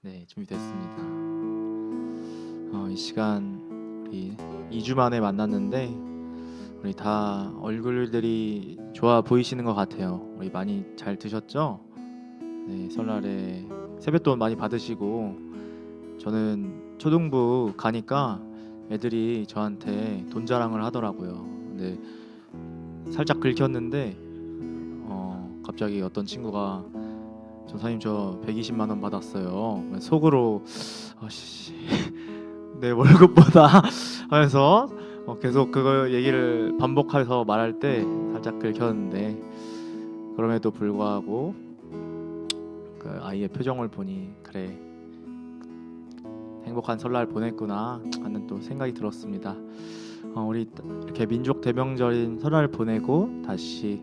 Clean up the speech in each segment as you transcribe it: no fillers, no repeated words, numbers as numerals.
네, 준비됐습니다. 이 시간 우리 2주 만에 만났는데 우리 다 얼굴들이 좋아 보이시는 것 같아요. 우리 많이 잘 드셨죠? 네, 설날에 세뱃돈 많이 받으시고 저는 초등부 가니까 애들이 저한테 돈 자랑을 하더라고요. 근데 살짝 긁혔는데 갑자기 어떤 친구가 전사님 저 120만 원 받았어요. 속으로 내 월급보다 하면서 계속 그거 얘기를 반복해서 말할 때 살짝 긁혔는데 그럼에도 불구하고 그 아이의 표정을 보니 그래 행복한 설날 보냈구나 하는 또 생각이 들었습니다. 우리 이렇게 민족 대명절인 설날 보내고 다시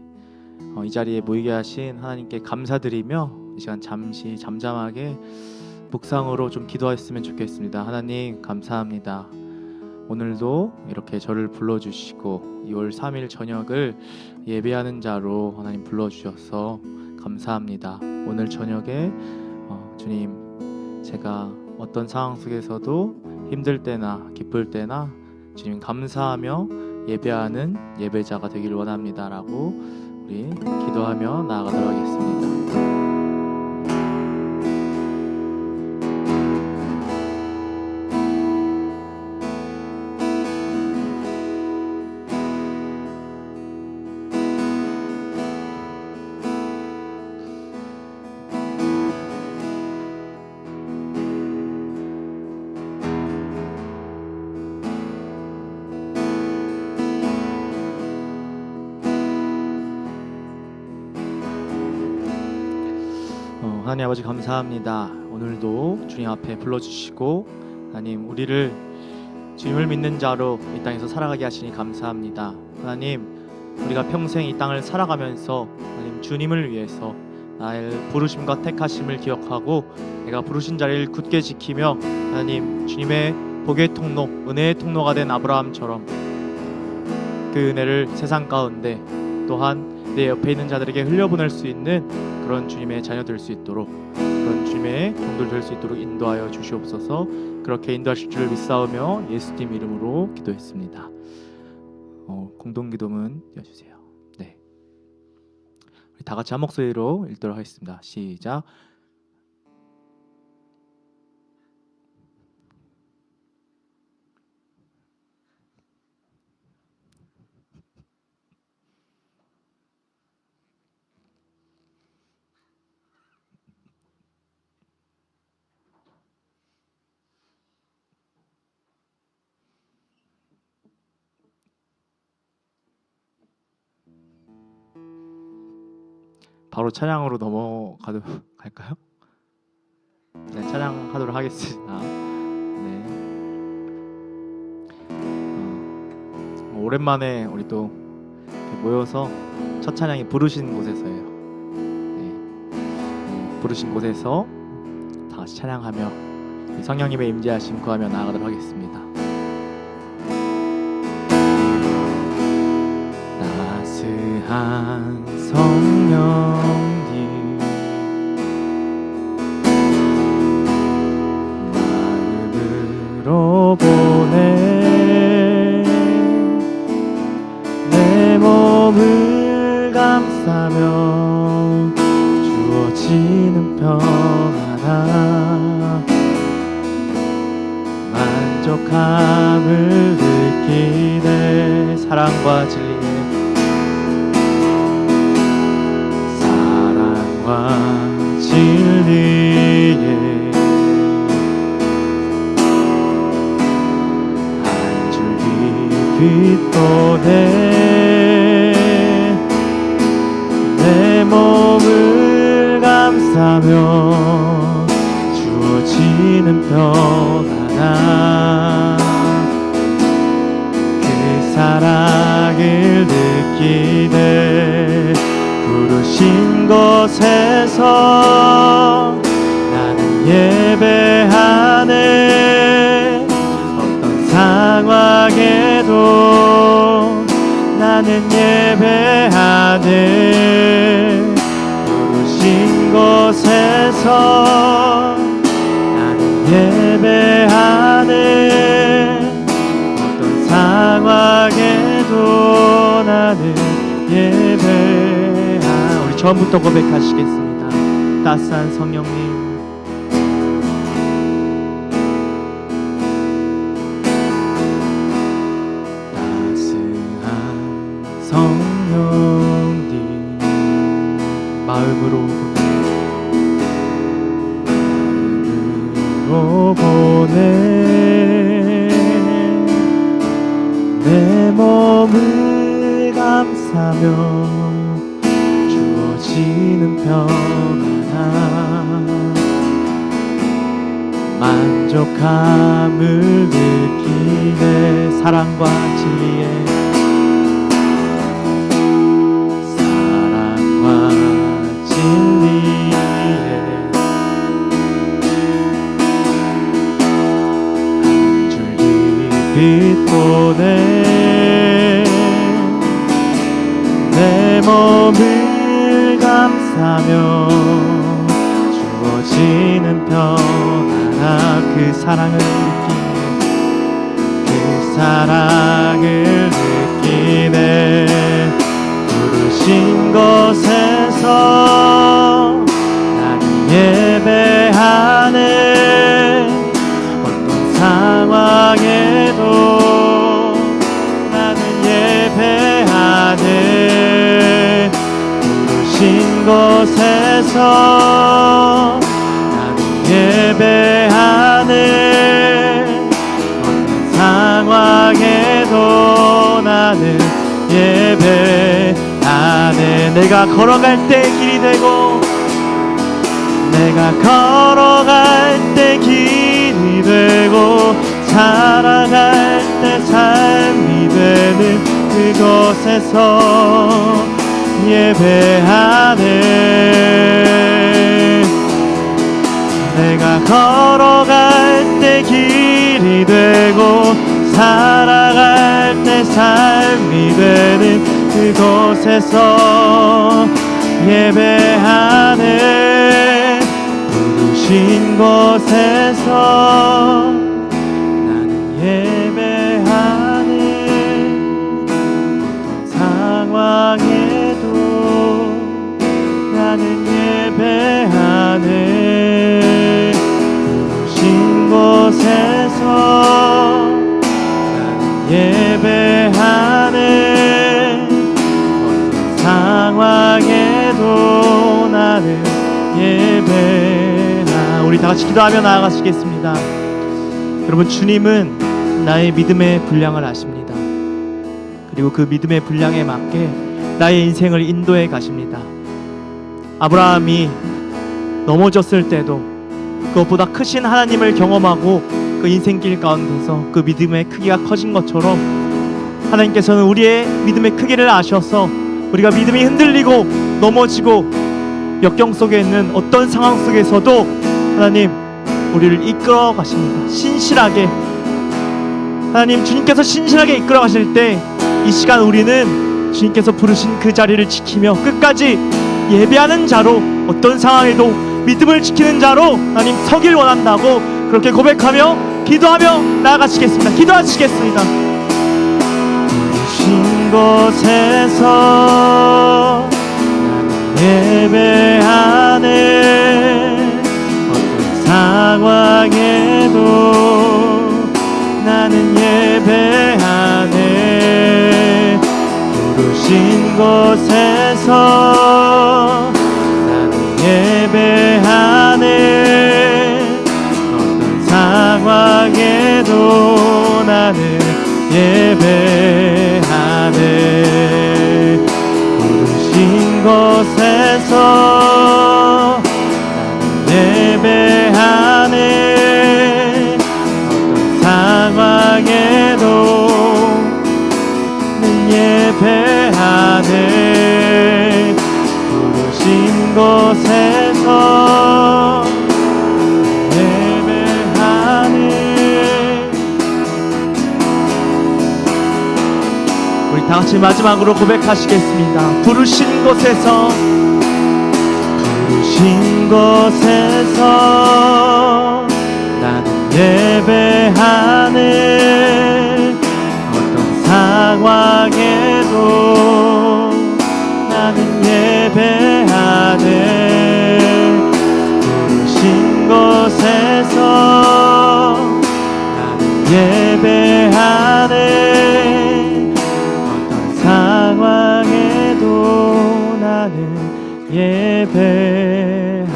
이 자리에 모이게 하신 하나님께 감사드리며 이 시간 잠시 잠잠하게 묵상으로 좀 기도했으면 좋겠습니다. 하나님 감사합니다. 오늘도 이렇게 저를 불러주시고 2월 3일 저녁을 예배하는 자로 하나님 불러주셔서 감사합니다. 오늘 저녁에 주님 제가 어떤 상황 속에서도 힘들 때나 기쁠 때나 주님 감사하며 예배하는 예배자가 되기를 원합니다 라고 우리 기도하며 나아가도록 하겠습니다. 하나님 아버지 감사합니다. 오늘도 주님 앞에 불러주시고 하나님 우리를 주님을 믿는 자로 이 땅에서 살아가게 하시니 감사합니다. 하나님 우리가 평생 이 땅을 살아가면서 하나님 주님을 위해서 나의 부르심과 택하심을 기억하고 내가 부르신 자리를 굳게 지키며 하나님 주님의 복의 통로 은혜의 통로가 된 아브라함처럼 그 은혜를 세상 가운데 또한 내 옆에 있는 자들에게 흘려보낼 수 있는 그런 주님의 자녀 될 수 있도록 그런 주님의 종들 될 수 있도록 인도하여 주시옵소서. 그렇게 인도하실 줄을 믿사오며 예수님 이름으로 기도했습니다. 공동기도문 이어주세요. 네, 우리 다 같이 한 목소리로 읽도록 하겠습니다. 시작. 바로 찬양으로 넘어가도 갈까요? 네, 찬양하도록 하겠습니다. 네. 오랜만에 우리 또 모여서 첫 찬양이 부르신 곳에서예요. 네. 부르신 곳에서 다 같이 찬양하며 성령님의 임재하심 구하며 나아가도록 하겠습니다. 따스한 성령님 마음으로 보내 내 몸을 감싸며 주어지는 평안함 만족함을 느끼네 사랑과 진리에 진리에 한 줄기 빛보내 내 몸을 감싸며 주어지는 평안함 그 사랑을 느끼네 부르신 곳에서 나는 예배하네 어떤 상황에도 나는 예배하네 부르신 곳에서 예배하네. 어떤 상황에도 나는 예배하네. 우리 처음부터 고백하시겠습니다. 따스한 성령님, 성령님 마음으로 보내 내 몸을 감싸며 주어지는 평안 만족함을 느끼네. 사랑과 진리에 빛보내 내 몸을 감싸며 주어지는 평안 그 사랑을 느끼네. 그 사랑을 느끼네. 부르신 곳에서 나는 예배하네. 어떤 상황에도 나는 예배하네. 부르신 곳에서 나는 예배하네. 어떤 상황에도 나는 예배하네. 내가 걸어갈 때 길이 되고 내가 걸어갈 때 길이 되고 살아갈 때 삶이 되는 그곳에서 예배하네. 내가 걸어갈 때 길이 되고 살아갈 때 삶이 되는 그곳에서 예배하네. 부르신 곳에서 나는 예배하네. 어떤 상황에도 나는 예배하네. 부르신 곳에서 나는 예배하네. 어떤 상황에도 나는 예배하네. 우리 다 같이 기도하며 나아가시겠습니다. 여러분, 주님은 나의 믿음의 분량을 아십니다. 그리고 그 믿음의 분량에 맞게 나의 인생을 인도해 가십니다. 아브라함이 넘어졌을 때도 그것보다 크신 하나님을 경험하고 그 인생길 가운데서 그 믿음의 크기가 커진 것처럼 하나님께서는 우리의 믿음의 크기를 아셔서 우리가 믿음이 흔들리고 넘어지고 역경 속에 있는 어떤 상황 속에서도 하나님 우리를 이끌어 가십니다. 신실하게 하나님, 주님께서 신실하게 이끌어 가실 때 이 시간 우리는 주님께서 부르신 그 자리를 지키며 끝까지 예배하는 자로, 어떤 상황에도 믿음을 지키는 자로 하나님 서길 원한다고 그렇게 고백하며 기도하며 나아가시겠습니다. 기도하시겠습니다. 부르신 곳에서 예배하네. 어떤 상황에도 나는 예배하네. 부르신 곳에서 나는 예배하네. 어떤 상황에도 나는 예배하네. 부르신 곳에서 나는 예배하네. 어떤 상황에도 나는 예배하네. 부르신 곳에서 예배하네. 우리 다 같이 마지막으로 고백하시겠습니다. 부르신 곳에서, 부르신 곳에서 나는 예배하네. 어떤 상황에도 나는 예배하네. 부르신 곳에서 나는 예배하네. 어떤 상황에도 나는 예배하네.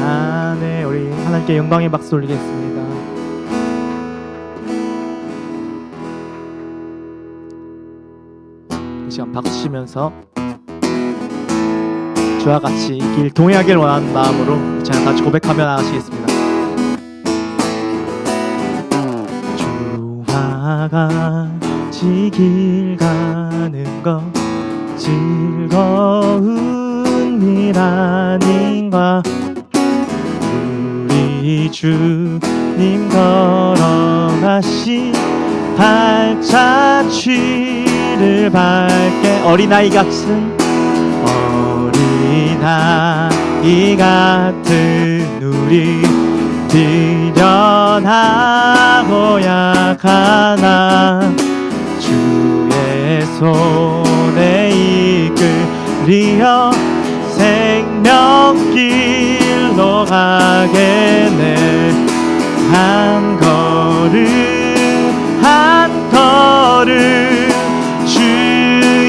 우리 하나님께 영광의 박수 올리겠습니다. 이 시간 박수 치면서 저와 같이 이 길 동행하길 원하는 마음으로 이 찬양 같이 고백하며 나가시겠습니다. 주와 같이 길 가는 것 즐거운 일 아닌가. 우리 주님 걸어가신 발자취를 밟게 어린아이 같은 어린아이 같은 우리 미련하고 약하나 주의 손에 이끌리어 생명길로 가겠네. 한 걸음 한 걸음 주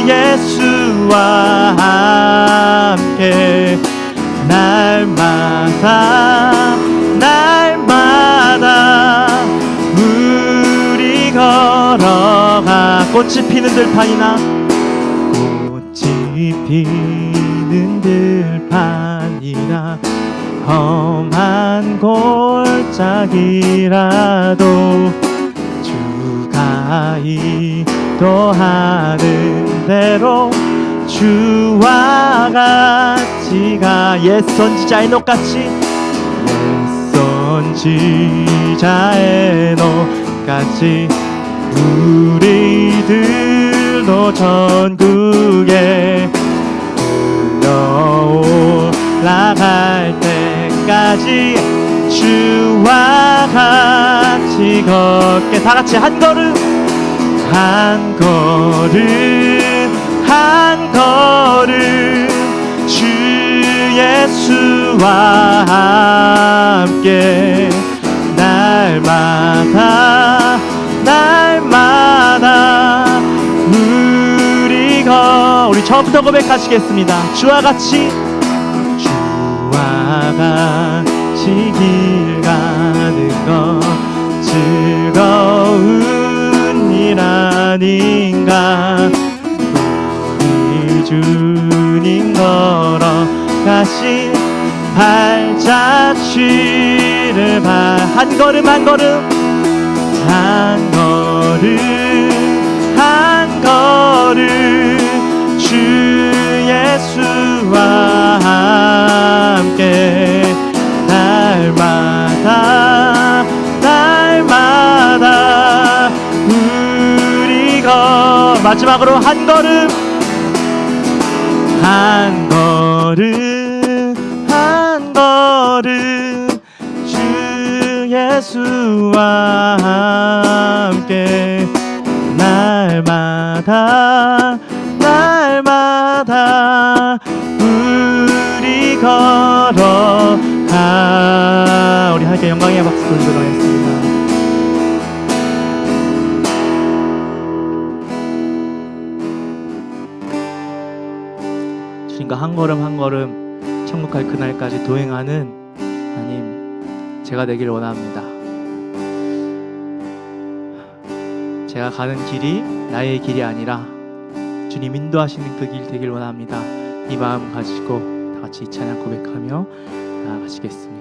예수와 함께 날마다 우리 걸어가. 꽃이 피는 들판이나 꽃이 피는 들판이나 험한 골짜기라도 주가 인도하는 대로 주와 같이 가. 옛 선지자의 녹같이 옛 선지자의 녹같이 우리들도 전국에 올라갈 때까지 주와 같이 걷게. 다같이 한 걸음 한 걸음 한 걸음 주 예수와 함께 날마다 우리 처음부터 고백하시겠습니다. 주와 같이 길 가는 것 즐거운 일 아닌가. 우리 주님 걸어가신 발자취를 한 걸음 한 걸음 한 걸음 한 걸음 주 예수와 함께 날마다 우리가 마지막으로 한 걸음 한 걸음 한 걸음 주 예수와 함께 날마다 우리 걸어가. 우리 하나님께 영광의 박수 돌리도록 하겠습니다. 주님과 한 걸음 한 걸음 천국 갈 그날까지 도행하는 하나님, 제가 되길 원합니다. 제가 가는 길이 나의 길이 아니라 주님 인도하시는 그 길 되길 원합니다. 이 마음 가지고 다 같이 이 찬양 고백하며 나아가시겠습니다.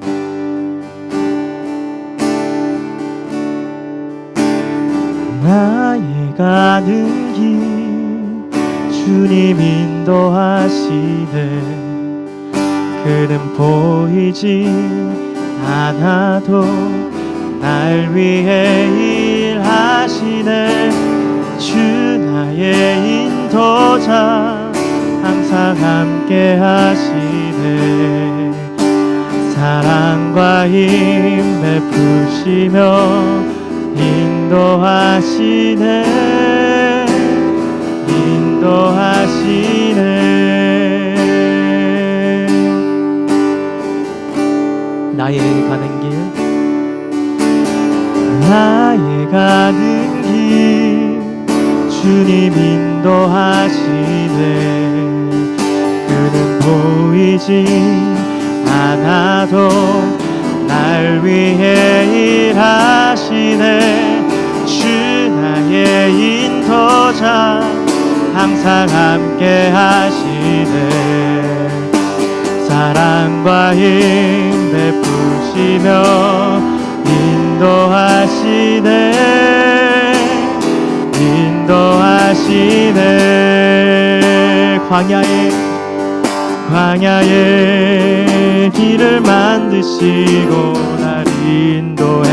나의 가는 길 주님 인도하시네. 그는 보이지 않아도 날 위해 일하시네. 주 나의 인도자 항상 함께 하시네. 사랑과 힘 베푸시며 인도하시네 인도하시네. 나의 가는 길 나의 가는 길 주님 인도하시네. 그는 보이지 않아도 날 위해 일하시네. 주 나의 인도자 항상 함께 하시네. 사랑과 힘 베푸시며 인도하시네 인도하시네. 광야의 길을 만드시고 날 인도해.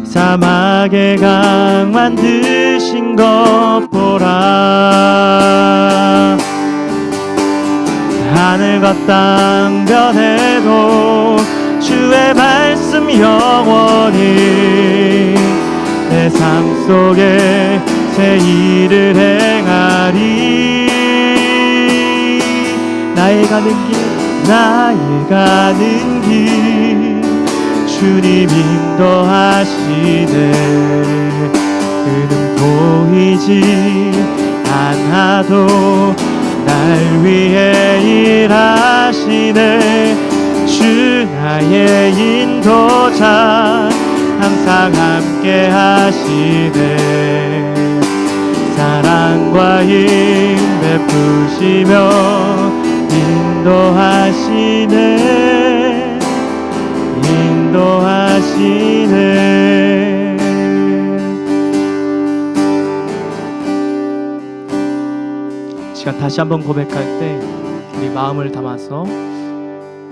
사막의 강 만드신 것 보라. 하늘과 땅 변해도 주의 말씀 영원히 내 삶 속에 새 일을 행하리. 나의 가는 길 주님 인도하시네. 그는 보이지 않아도 날 위해 일하시네. 주 나의 인도자 항상 함께 하시네. 사랑과 힘 베푸시며 인도하시네 인도하시네. 시간 다시 한번 고백할 때 우리 마음을 담아서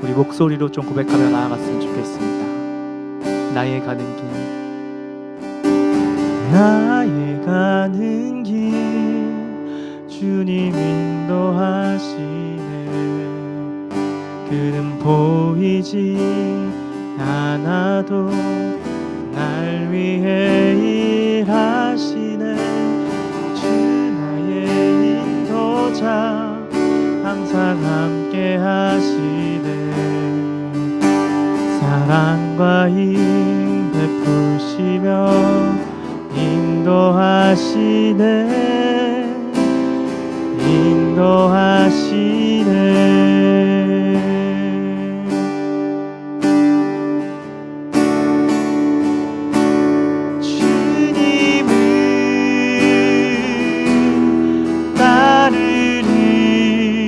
우리 목소리로 좀 고백하며 나아갔으면 좋겠습니다. 나의 가는 길 주님 인도하시네. 그는 보이지 않아도 날 위해 일하시네. 주 나의 인도자 항상 함께 하시네. 사랑과 힘 베푸시며 인도하시네 인도하시네. 주님을 따르리.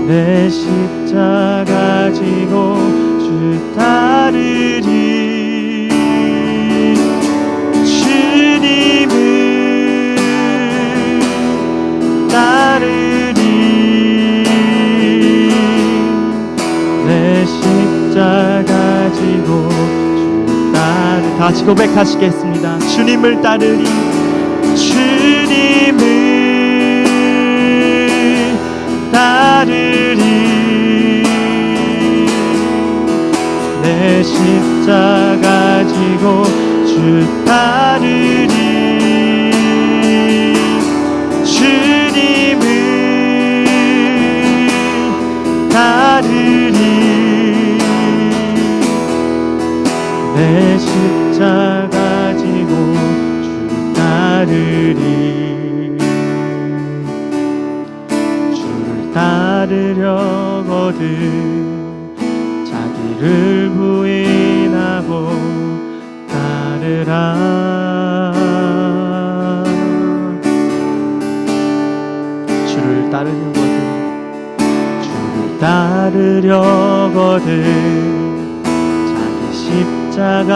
내 십자가 지고 주 따르리. 내 십자가 지고 주 따르리. 다 같이 고백하시겠습니다. 주님을 따르리. 주님을 따르리. 내 십자가 지고 주 따르리. 따르리. 내 십자가 지고 주 따르리. 주를 따르려거든 자기를 부인하고 따르라. 주를 따르려거든 자기 십자가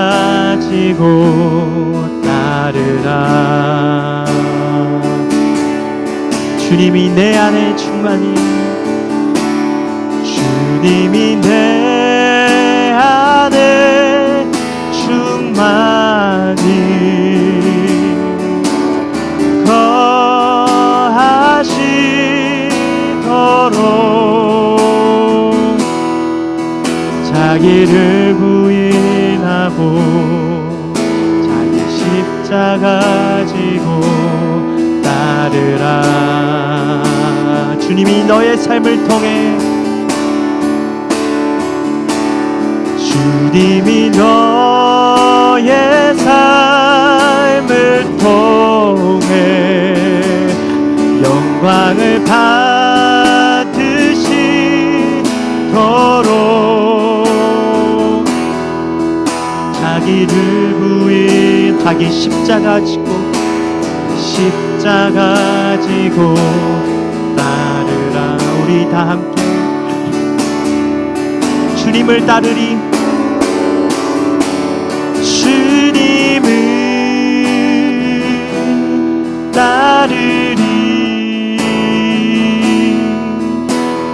지고 따르라. 주님이 내 안에 충만히 주님이 내 안에 충만히 거하시도록 자기를 부인하고 떠나고 자기 십자가 지고 따르라. 주님이 너의 삶을 통해 주님이 너의 삶을 통해 영광을 받으시도록 자기를 부인하기 십자가 지고 따르라. 우리 다 함께 주님을 따르리. 주님을 따르리.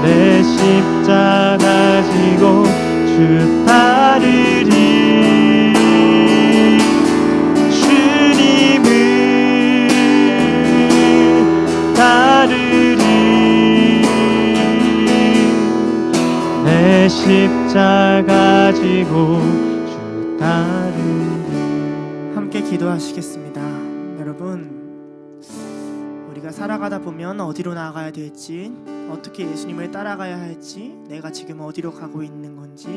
내 십자가 지고 주 따르리. 주님을 따르리. 내 십자가 지고 주 따르리. 함께 기도하시겠습니다. 여러분, 우리가 살아가다 보면 어디로 나아가야 될지, 어떻게 예수님을 따라가야 할지, 내가 지금 어디로 가고 있는 건지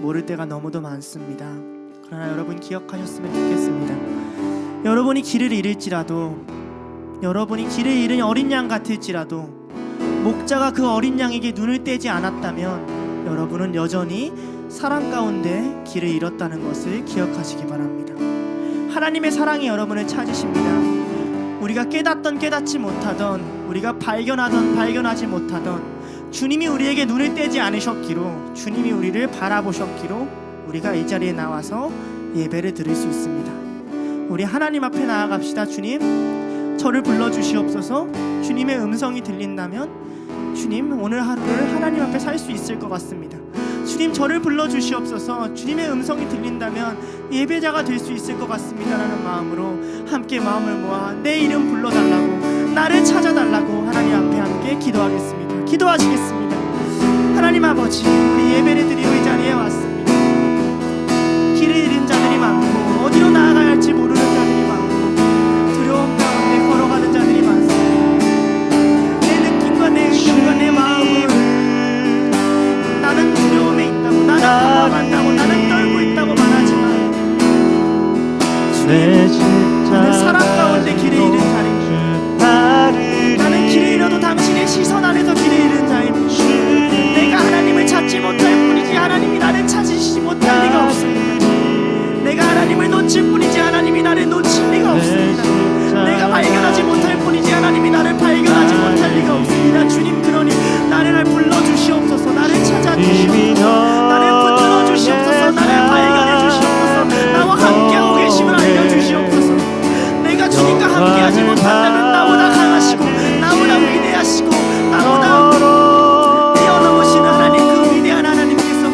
모를 때가 너무도 많습니다. 그러나 여러분 기억하셨으면 좋겠습니다. 여러분이 길을 잃을지라도, 여러분이 길을 잃은 어린 양 같을지라도, 목자가 그 어린 양에게 눈을 떼지 않았다면 여러분은 여전히 사랑 가운데 길을 잃었다는 것을 기억하시기 바랍니다. 하나님의 사랑이 여러분을 찾으십니다. 우리가 깨닫던 깨닫지 못하던, 우리가 발견하던 발견하지 못하던, 주님이 우리에게 눈을 떼지 않으셨기로, 주님이 우리를 바라보셨기로 우리가 이 자리에 나와서 예배를 드릴 수 있습니다. 우리 하나님 앞에 나아갑시다. 주님, 저를 불러주시옵소서. 주님의 음성이 들린다면 주님, 오늘 하루를 하나님 앞에 살 수 있을 것 같습니다. 주님, 저를 불러주시옵소서. 주님의 음성이 들린다면 예배자가 될 수 있을 것 같습니다 라는 마음으로 함께 마음을 모아 내 이름 불러달라고, 나를 찾아달라고 하나님 앞에 함께 기도하겠습니다. 기도하시겠습니다. 하나님 아버지, 우리 예배를 드리고 이 자리에 왔습니다. 길을 잃은 자들이 많고 어디로 나아가야 할지 모르는 자들이 많고 두려움 가운데 걸어가는 자들이 많습니다. 내 느낌과 내 의견과 내 마음으로 나는 두려움에 있다고, 나는 당황한다고, 나는 떨고 있다고 말하지만 주님, 나는 사랑 가운데 길을 잃은 자입니다. 나는 길을 잃어도 당신의 시선 안에서 길을 잃은 자입니다. 내가 하나님을 찾지 못할 뿐이지 하나님이 나를 찾으시지 못할 리가 없습니다. 내가 하나님을 놓칠 뿐이지 하나님이 나를 놓칠 리가 없습니다. 내가 발견하지 못할 뿐이지 하나님이 나를 발견하지 못할 리가 없습니다. 주님, 그러니 나를 불러주시옵소서. 나를 찾아주시옵소서. 나를 붙들어 주시옵소서. 나를 발견해 주시옵소서. 나와 함께하고 계심을 알려주시옵소서. 내가 주님과 함께하지 못한다면 나보다 강하시고 나보다 위대하시고 나보다 뛰어넘으시는 하나님, 그 위대한 하나님께서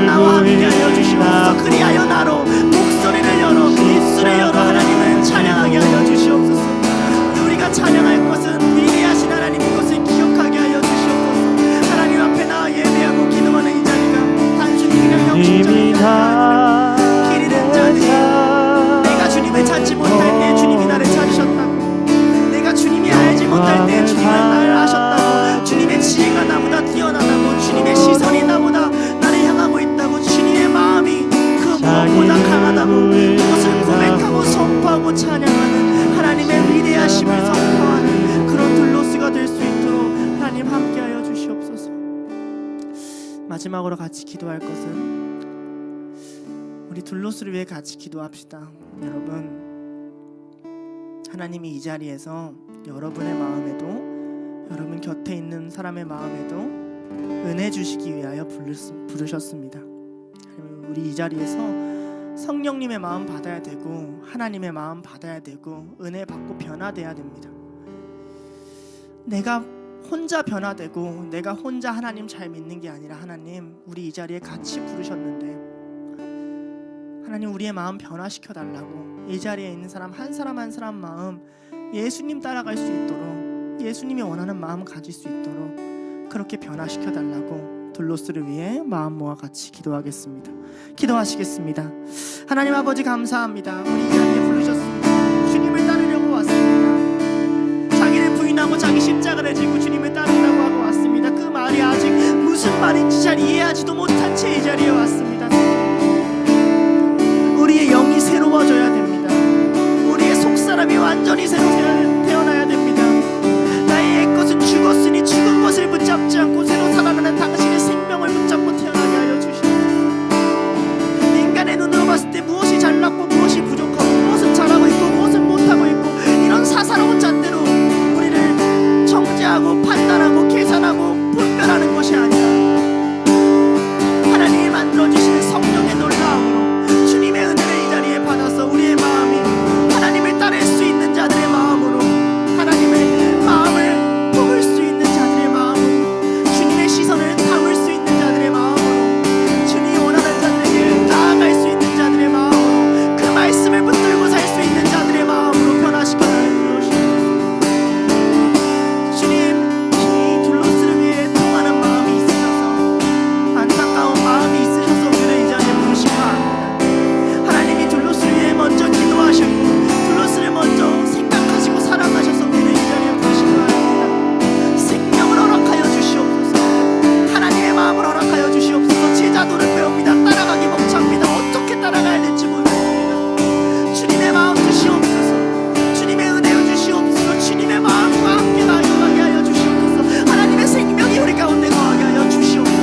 나와 함께하여 주시옵소서. 그리하여 나로 목소리를 열어 입술을 열어 하나님을 찬양하게 하여 주시옵소서. 우리가 찬양할 것은 위대하신 하나님인 것을 기억하게 하여 주시옵소서. 하나님 앞에 나와 예배하고 기도하는 이 자리가 단순히 그냥 형식적인 자리가 아니라 길 잃은 자들이 내가 주님을 찾지 못할 때 주님이 나를 찾으셨다고, 내가 주님이 알지 못할 때 주님은 나를 아셨다고, 주님의 지혜가 나보다 뛰어나다고, 주님의 시선이 나보다 나를 향하고 있다고, 주님의 마음이 그 무엇보다 강하다고, 그것을 고백하고 선포하고 찬양하는 하나님의 위대하심을 선포하는 그런 둘로스가 될 수 있도록 하나님 함께하여 주시옵소서. 마지막으로 같이 기도할 것은 우리 둘로스를 위해 같이 기도합시다. 여러분, 하나님이 이 자리에서 여러분의 마음에도, 여러분 곁에 있는 사람의 마음에도 은혜 주시기 위하여 부르셨습니다. 우리 이 자리에서 성령님의 마음 받아야 되고 하나님의 마음 받아야 되고 은혜 받고 변화돼야 됩니다. 내가 혼자 변화되고 내가 혼자 하나님 잘 믿는 게 아니라, 하나님, 우리 이 자리에 같이 부르셨는데 하나님, 우리의 마음 변화시켜 달라고, 이 자리에 있는 사람 한 사람 한 사람 마음 예수님 따라갈 수 있도록, 예수님이 원하는 마음 가질 수 있도록 그렇게 변화시켜 달라고 둘로스를 위해 마음 모아 같이 기도하겠습니다. 기도하시겠습니다. 하나님 아버지 감사합니다. 우리 이 자리에 부르셨습니다. 주님을 따르려고 왔습니다. 자기를 부인하고 자기 십자가를 지고 주님을 따르려고 하고 왔습니다. 그 말이 아직 무슨 말인지 잘 이해하지도 못한 채 이 자리에 왔습니다. 우리의 영이 새로워져야 됩니다. 우리의 속사람이 완전히 새로 태어나야 됩니다. 나의 옛것은 죽었으니 죽은 것을 붙잡지 않고 새로 살아나는 당신의 생명을 붙잡고 태어나게 하여 주시옵소서. 인간의 눈으로 봤을 때 무엇이 잘났고 무엇이 부족하고 무엇은 잘하고 있고 무엇은 못하고 있고 이런 사사로운 잣대로 우리를 정죄하고 판단하고 계산하고 분별하는 것이 아니라 하나님이 만들어주시는 성령의 놀라움으로 주님의 은혜를 이 자리에 받아서 우리의 마음이 하나님을 따를 수 있는 자들의 마음으로 하나님의 마음을 뽑을 수 있는 자들의 마음으로 주님의 시선을 담을 수 있는 자들의 마음으로 주님이 원하는 자들에게 나아갈 수 있는 자들의 마음으로 그 말씀을 붙들고 살 수 있는 자들의 마음으로 변화시켜 주옵소서. 주님, 이 둘로스를 위해 통하는 마음이 있으셔서 안타까운 마음이 있으셔서 우리를 이 자리에 부르신 거 압니다. 하나님이 둘로스를 위해 먼저 기도하셨고 둘로스를 먼저 생각하시고 사랑하셔서 우리를 이 자리에 부르신 거 압니다. 생명을 허락하여 주시옵소서. 하나님의 마음을 허락하여 주시옵소서. 제자도를 배웁니다. 따라가기 벅찹니다. 어떻게 따라가야 될지 모르겠습니다. 주님의 마음 주시옵소서. 주님의 은혜를 주시옵소서. 주님의 마음과 함께 나아가게 하여 주시옵소서. 하나님의 생명이 우리 가운데 거하게 하여 주시옵소서.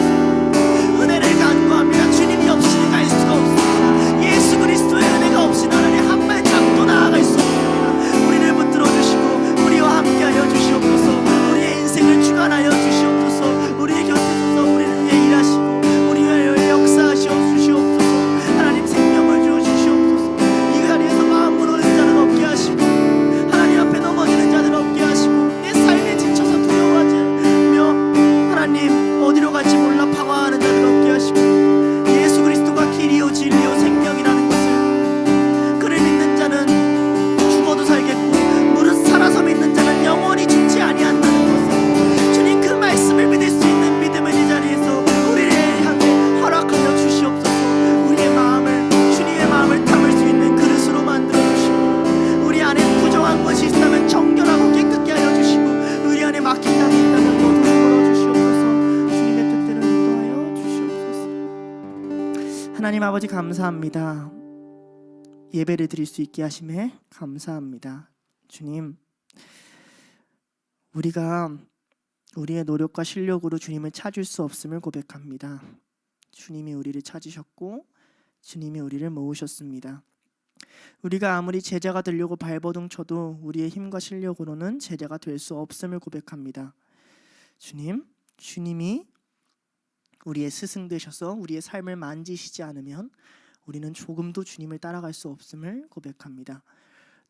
은혜를 간구합니다. 주님이 없이는 갈 수가 없습니다. 예수 그리스도의 은혜가 없이는 하나님 한 발짝도 나아갈 수 없습니다. 우리를 붙들어 주시고 우리와 함께 하여 주시옵소서. 우리의 인생을 주관하여 주시옵소서. 우리의 곁에 서서 우리를 위해 일하시고 우리 위해 역사하시어 주시옵소서. 하나님 생명을 주어 주시옵소서. 이 자리에서 마음 무너진 자는 없게 하시고 하나님 앞에 넘어지는 자는 없게 하시고 내 삶에 지쳐서 두려워하며 하나님 어디로 갈지 몰라 방황하는 자들 없게 하시고 예수 그리스도가 길이요 진리요 생명이라는 것을 그를 믿는 자는 죽어도 살겠고 무릇 살아서 믿는 자는 영원히 죽지 아니한다는 것을 주님 그 말씀을 믿을 수 있는 믿음을 이 자리에서 우리를 향해 허락하여 주시옵소서. 우리의 마음을 주님의 마음을 담을 수 있는 그릇으로 만들어 주시고 우리 안에 부정한 것이 있다면 정결하고 깨끗게 하여 주시고 우리 안에 막힌 담이 있다면 모두 풀어 주시옵소서. 주님의 뜻대로 인도하여 주시옵소서. 하나님 아버지 감사합니다. 예배를 드릴 수 있게 하심에 감사합니다. 주님, 우리가 우리의 노력과 실력으로 주님을 찾을 수 없음을 고백합니다. 주님이 우리를 찾으셨고 주님이 우리를 모으셨습니다. 우리가 아무리 제자가 되려고 발버둥 쳐도 우리의 힘과 실력으로는 제자가 될 수 없음을 고백합니다. 주님, 주님이 우리의 스승 되셔서 우리의 삶을 만지시지 않으면 우리는 조금도 주님을 따라갈 수 없음을 고백합니다.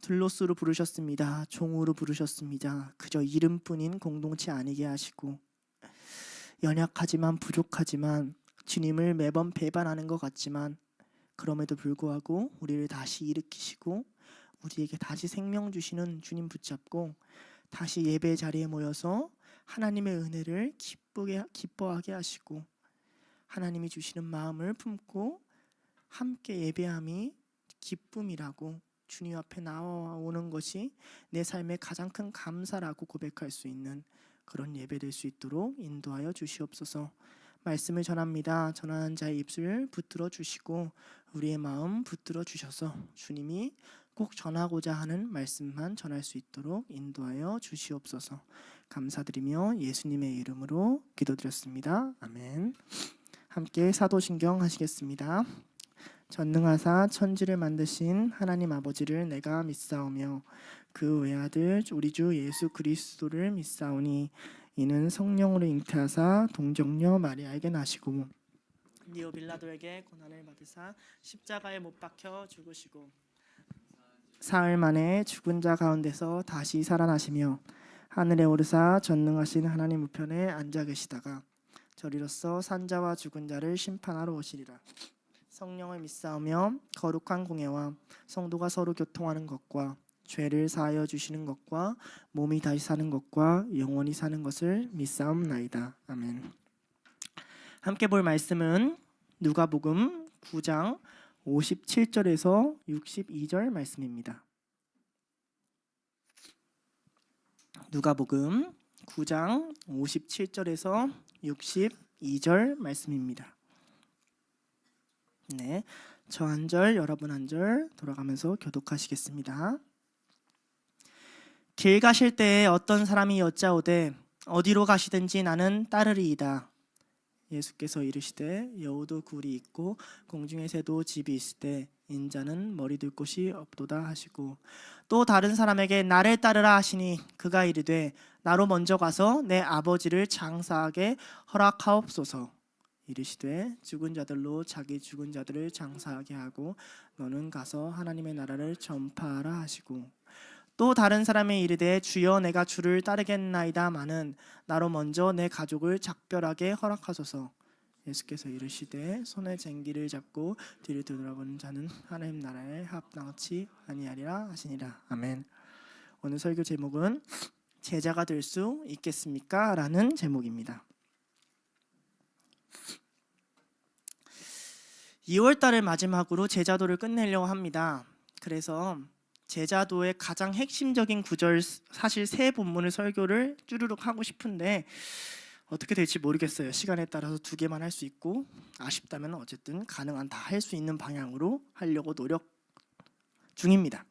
둘로스로 부르셨습니다. 종으로 부르셨습니다. 그저 이름뿐인 공동체 아니게 하시고 연약하지만 부족하지만 주님을 매번 배반하는 것 같지만 그럼에도 불구하고 우리를 다시 일으키시고 우리에게 다시 생명 주시는 주님 붙잡고 다시 예배 자리에 모여서 하나님의 은혜를 기뻐하게 하시고 하나님이 주시는 마음을 품고 함께 예배함이 기쁨이라고 주님 앞에 나와오는 것이 내 삶의 가장 큰 감사라고 고백할 수 있는 그런 예배 될 수 있도록 인도하여 주시옵소서. 말씀을 전합니다. 전하는 자의 입술을 붙들어 주시고 우리의 마음 붙들어 주셔서 주님이 꼭 전하고자 하는 말씀만 전할 수 있도록 인도하여 주시옵소서. 감사드리며 예수님의 이름으로 기도드렸습니다. 아멘. 함께 사도신경 하시겠습니다. 전능하사 천지를 만드신 하나님 아버지를 내가 믿사오며 그 외아들 우리 주 예수 그리스도를 믿사오니 이는 성령으로 잉태하사 동정녀 마리아에게 나시고 니오 빌라도에게 고난을 받으사 십자가에 못 박혀 죽으시고 사흘 만에 죽은 자 가운데서 다시 살아나시며 하늘에 오르사 전능하신 하나님 우편에 앉아 계시다가 저리로서 산자와 죽은 자를 심판하러 오시리라. 성령을 믿사오며 거룩한 공예와 성도가 서로 교통하는 것과 죄를 사하여 주시는 것과 몸이 다시 사는 것과 영원히 사는 것을 믿사옵나이다. 아멘. 함께 볼 말씀은 누가복음 9장 57절에서 62절 말씀입니다. 누가복음 9장 57절에서 62절 말씀입니다. 네, 저 한 절, 여러분 한 절 돌아가면서 교독하시겠습니다. 길 가실 때에 어떤 사람이 여짜오되 어디로 가시든지 나는 따르리이다. 예수께서 이르시되 여우도 굴이 있고 공중의 새도 집이 있을 때 인자는 머리 둘 곳이 없도다 하시고, 또 다른 사람에게 나를 따르라 하시니 그가 이르되 나로 먼저 가서 내 아버지를 장사하게 허락하옵소서. 이르시되 죽은 자들로 자기 죽은 자들을 장사하게 하고 너는 가서 하나님의 나라를 전파하라 하시고, 또 다른 사람이 이르되 주여 내가 주를 따르겠나이다마는 나로 먼저 내 가족을 작별하게 허락하소서. 예수께서 이르시되 손에 쟁기를 잡고 뒤를 돌아보는 자는 하나님 나라에 합당치 아니하리라 하시니라. 아멘. 오늘 설교 제목은 제자가 될 수 있겠습니까? 라는 제목입니다. 2월달을 마지막으로 제자도를 끝내려고 합니다. 그래서 제자도의 가장 핵심적인 구절, 사실 세 본문을 설교를 쭈르륵 하고 싶은데 어떻게 될지 모르겠어요. 시간에 따라서 2개만 할 수 있고, 아쉽다면 어쨌든 가능한 다 할 수 있는 방향으로 하려고 노력 중입니다.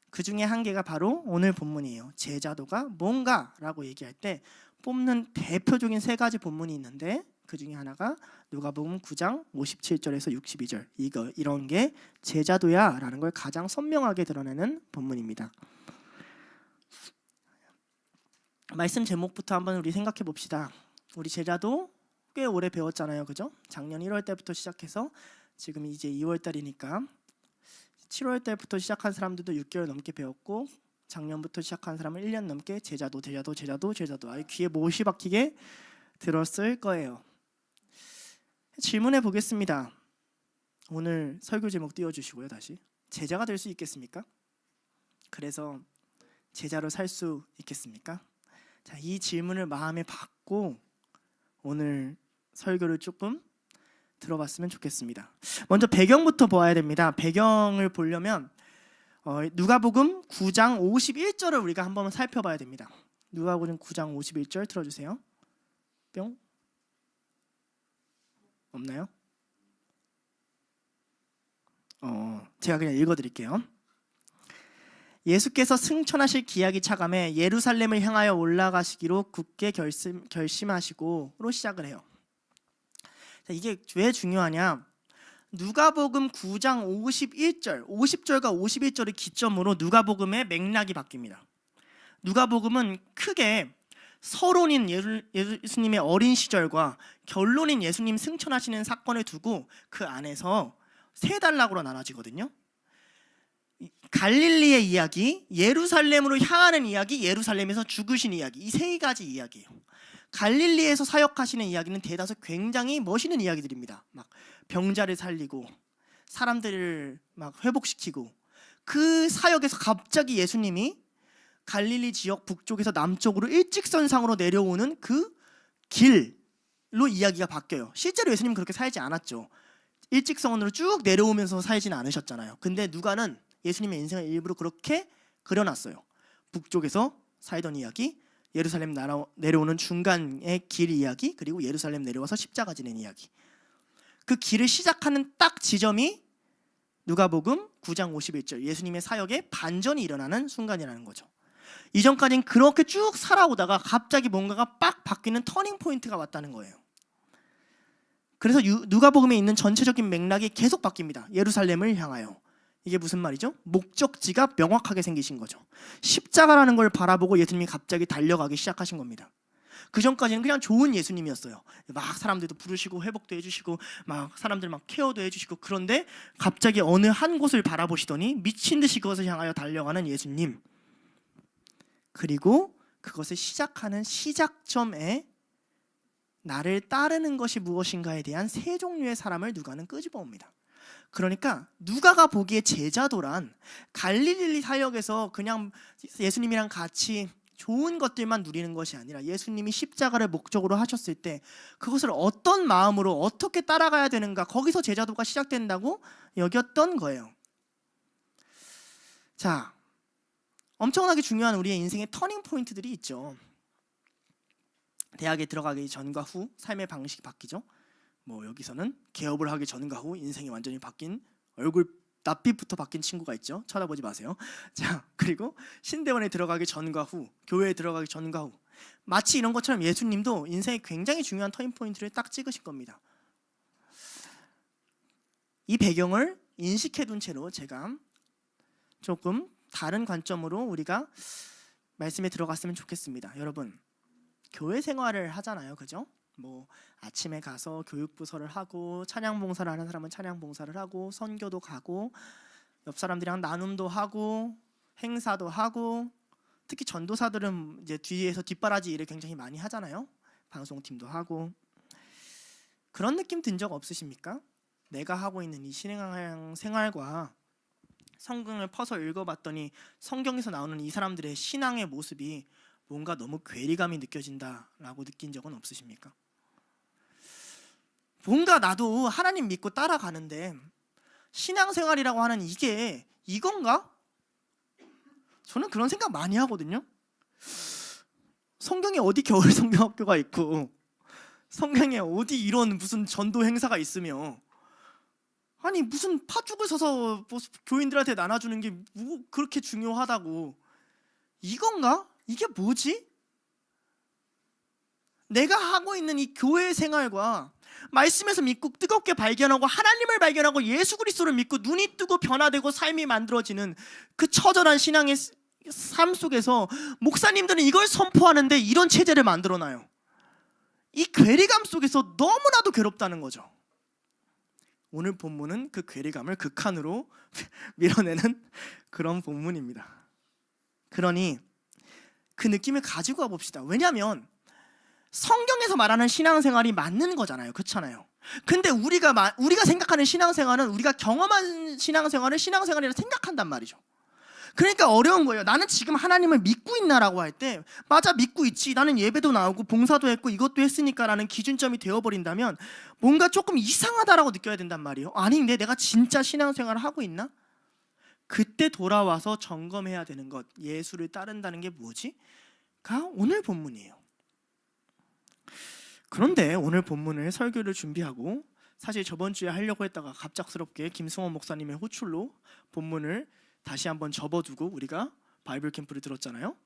그 중에 한 개가 바로 오늘 본문이에요. 제자도가 뭔가라고 얘기할 때 뽑는 대표적인 3가지 본문이 있는데, 그 중에 하나가 누가복음 9장 57절에서 62절, 이런 게 제자도야 라는 걸 가장 선명하게 드러내는 본문입니다. 말씀 제목부터 한번 우리 생각해 봅시다. 우리 제자도 꽤 오래 배웠잖아요, 그죠? 작년 1월 때부터 시작해서 지금 이제 2월 달이니까 7월 때부터 시작한 사람들도 6개월 넘게 배웠고, 작년부터 시작한 사람은 1년 넘게 제자도 아예 귀에 못이 박히게 들었을 거예요. 질문해 보겠습니다. 오늘 설교 제목 띄워주시고요. 다시, 제자가 될 수 있겠습니까? 그래서 제자로 살 수 있겠습니까? 자, 이 질문을 마음에 받고 오늘 설교를 조금 들어봤으면 좋겠습니다. 먼저 배경부터 보아야 됩니다. 배경을 보려면 누가복음 9장 51절을 우리가 한번 살펴봐야 됩니다. 누가복음 9장 51절 틀어주세요. 뿅. 없나요? 제가 그냥 읽어드릴게요. 예수께서 승천하실 기약이 차감해 예루살렘을 향하여 올라가시기로 굳게 결심하시고로 시작을 해요. 자, 이게 왜 중요하냐? 누가복음 9장 51절, 50절과 51절을 기점으로 누가복음의 맥락이 바뀝니다. 누가복음은 크게 서론인 예수님의 어린 시절과 결론인 예수님 승천하시는 사건을 두고 그 안에서 3단락으로 나눠지거든요. 갈릴리의 이야기, 예루살렘으로 향하는 이야기, 예루살렘에서 죽으신 이야기, 이 3가지 이야기예요. 갈릴리에서 사역하시는 이야기는 대다수 굉장히 멋있는 이야기들입니다. 막 병자를 살리고 사람들을 막 회복시키고, 그 사역에서 갑자기 예수님이 갈릴리 지역 북쪽에서 남쪽으로 일직선상으로 내려오는 그 길로 이야기가 바뀌어요. 실제로 예수님은 그렇게 살지 않았죠. 일직선으로 쭉 내려오면서 살지는 않으셨잖아요. 근데 누가는 예수님의 인생을 일부러 그렇게 그려놨어요. 북쪽에서 살던 이야기, 예루살렘 내려오는 중간의 길 이야기, 그리고 예루살렘 내려와서 십자가 지는 이야기. 그 길을 시작하는 딱 지점이 누가복음 9장 51절, 예수님의 사역에 반전이 일어나는 순간이라는 거죠. 이전까지는 그렇게 쭉 살아오다가 갑자기 뭔가가 빡 바뀌는 터닝 포인트가 왔다는 거예요. 그래서 누가복음에 있는 전체적인 맥락이 계속 바뀝니다. 예루살렘을 향하여. 이게 무슨 말이죠? 목적지가 명확하게 생기신 거죠. 십자가라는 걸 바라보고 예수님이 갑자기 달려가기 시작하신 겁니다. 그 전까지는 그냥 좋은 예수님이었어요. 막 사람들도 부르시고 회복도 해주시고 막 사람들 막 케어도 해주시고, 그런데 갑자기 어느 한 곳을 바라보시더니 미친 듯이 그것을 향하여 달려가는 예수님. 그리고 그것을 시작하는 시작점에 나를 따르는 것이 무엇인가에 대한 3종류의 사람을 누가는 끄집어옵니다. 그러니까 누가가 보기에 제자도란 갈릴리 사역에서 그냥 예수님이랑 같이 좋은 것들만 누리는 것이 아니라 예수님이 십자가를 목적으로 하셨을 때 그것을 어떤 마음으로 어떻게 따라가야 되는가, 거기서 제자도가 시작된다고 여겼던 거예요. 자, 엄청나게 중요한 우리의 인생의 터닝 포인트들이 있죠. 대학에 들어가기 전과 후 삶의 방식이 바뀌죠. 뭐 여기서는 개업을 하기 전과 후 인생이 완전히 바뀐, 얼굴 낯빛부터 바뀐 친구가 있죠. 쳐다보지 마세요. 자, 그리고 신대원에 들어가기 전과 후, 교회에 들어가기 전과 후, 마치 이런 것처럼 예수님도 인생에 굉장히 중요한 터닝 포인트를 딱 찍으실 겁니다. 이 배경을 인식해 둔 채로 제가 조금 다른 관점으로 우리가 말씀에 들어갔으면 좋겠습니다. 여러분, 교회 생활을 하잖아요, 그죠? 뭐 아침에 가서 교육부서를 하고, 찬양 봉사를 하는 사람은 찬양 봉사를 하고, 선교도 가고, 옆 사람들이랑 나눔도 하고, 행사도 하고, 특히 전도사들은 이제 뒤에서 뒷바라지 일을 굉장히 많이 하잖아요. 방송팀도 하고. 그런 느낌 든 적 없으십니까? 내가 하고 있는 이 신앙 생활과 성경을 퍼서 읽어봤더니 성경에서 나오는 이 사람들의 신앙의 모습이 뭔가 너무 괴리감이 느껴진다라고 느낀 적은 없으십니까? 뭔가 나도 하나님 믿고 따라가는데 신앙생활이라고 하는 이게 이건가? 저는 그런 생각 많이 하거든요. 성경에 어디 겨울 성경학교가 있고, 성경에 어디 이런 무슨 전도 행사가 있으며, 아니 무슨 팥죽을 서서 뭐 교인들한테 나눠주는 게 뭐 그렇게 중요하다고, 이건가? 이게 뭐지? 내가 하고 있는 이 교회 생활과 말씀에서 믿고 뜨겁게 발견하고 하나님을 발견하고 예수 그리스도를 믿고 눈이 뜨고 변화되고 삶이 만들어지는 그 처절한 신앙의 삶 속에서 목사님들은 이걸 선포하는데 이런 체제를 만들어놔요. 이 괴리감 속에서 너무나도 괴롭다는 거죠. 오늘 본문은 그 괴리감을 극한으로 밀어내는 그런 본문입니다. 그러니 그 느낌을 가지고 가봅시다. 왜냐하면 성경에서 말하는 신앙생활이 맞는 거잖아요. 그렇잖아요. 근데 우리가 생각하는 신앙생활은 우리가 경험한 신앙생활을 신앙생활이라 생각한단 말이죠. 그러니까 어려운 거예요. 나는 지금 하나님을 믿고 있나라고 할 때, 맞아 믿고 있지, 나는 예배도 나오고 봉사도 했고 이것도 했으니까 라는 기준점이 되어버린다면 뭔가 조금 이상하다라고 느껴야 된단 말이에요. 아닌데 내가 진짜 신앙생활을 하고 있나? 그때 돌아와서 점검해야 되는 것, 예수를 따른다는 게 뭐지? 가 오늘 본문이에요. 그런데 오늘 본문을 설교를 준비하고 사실 저번 주에 하려고 했다가 갑작스럽게 김승원 목사님의 호출로 본문을 다시 한번 접어두고 우리가 바이블 캠프를 들었잖아요.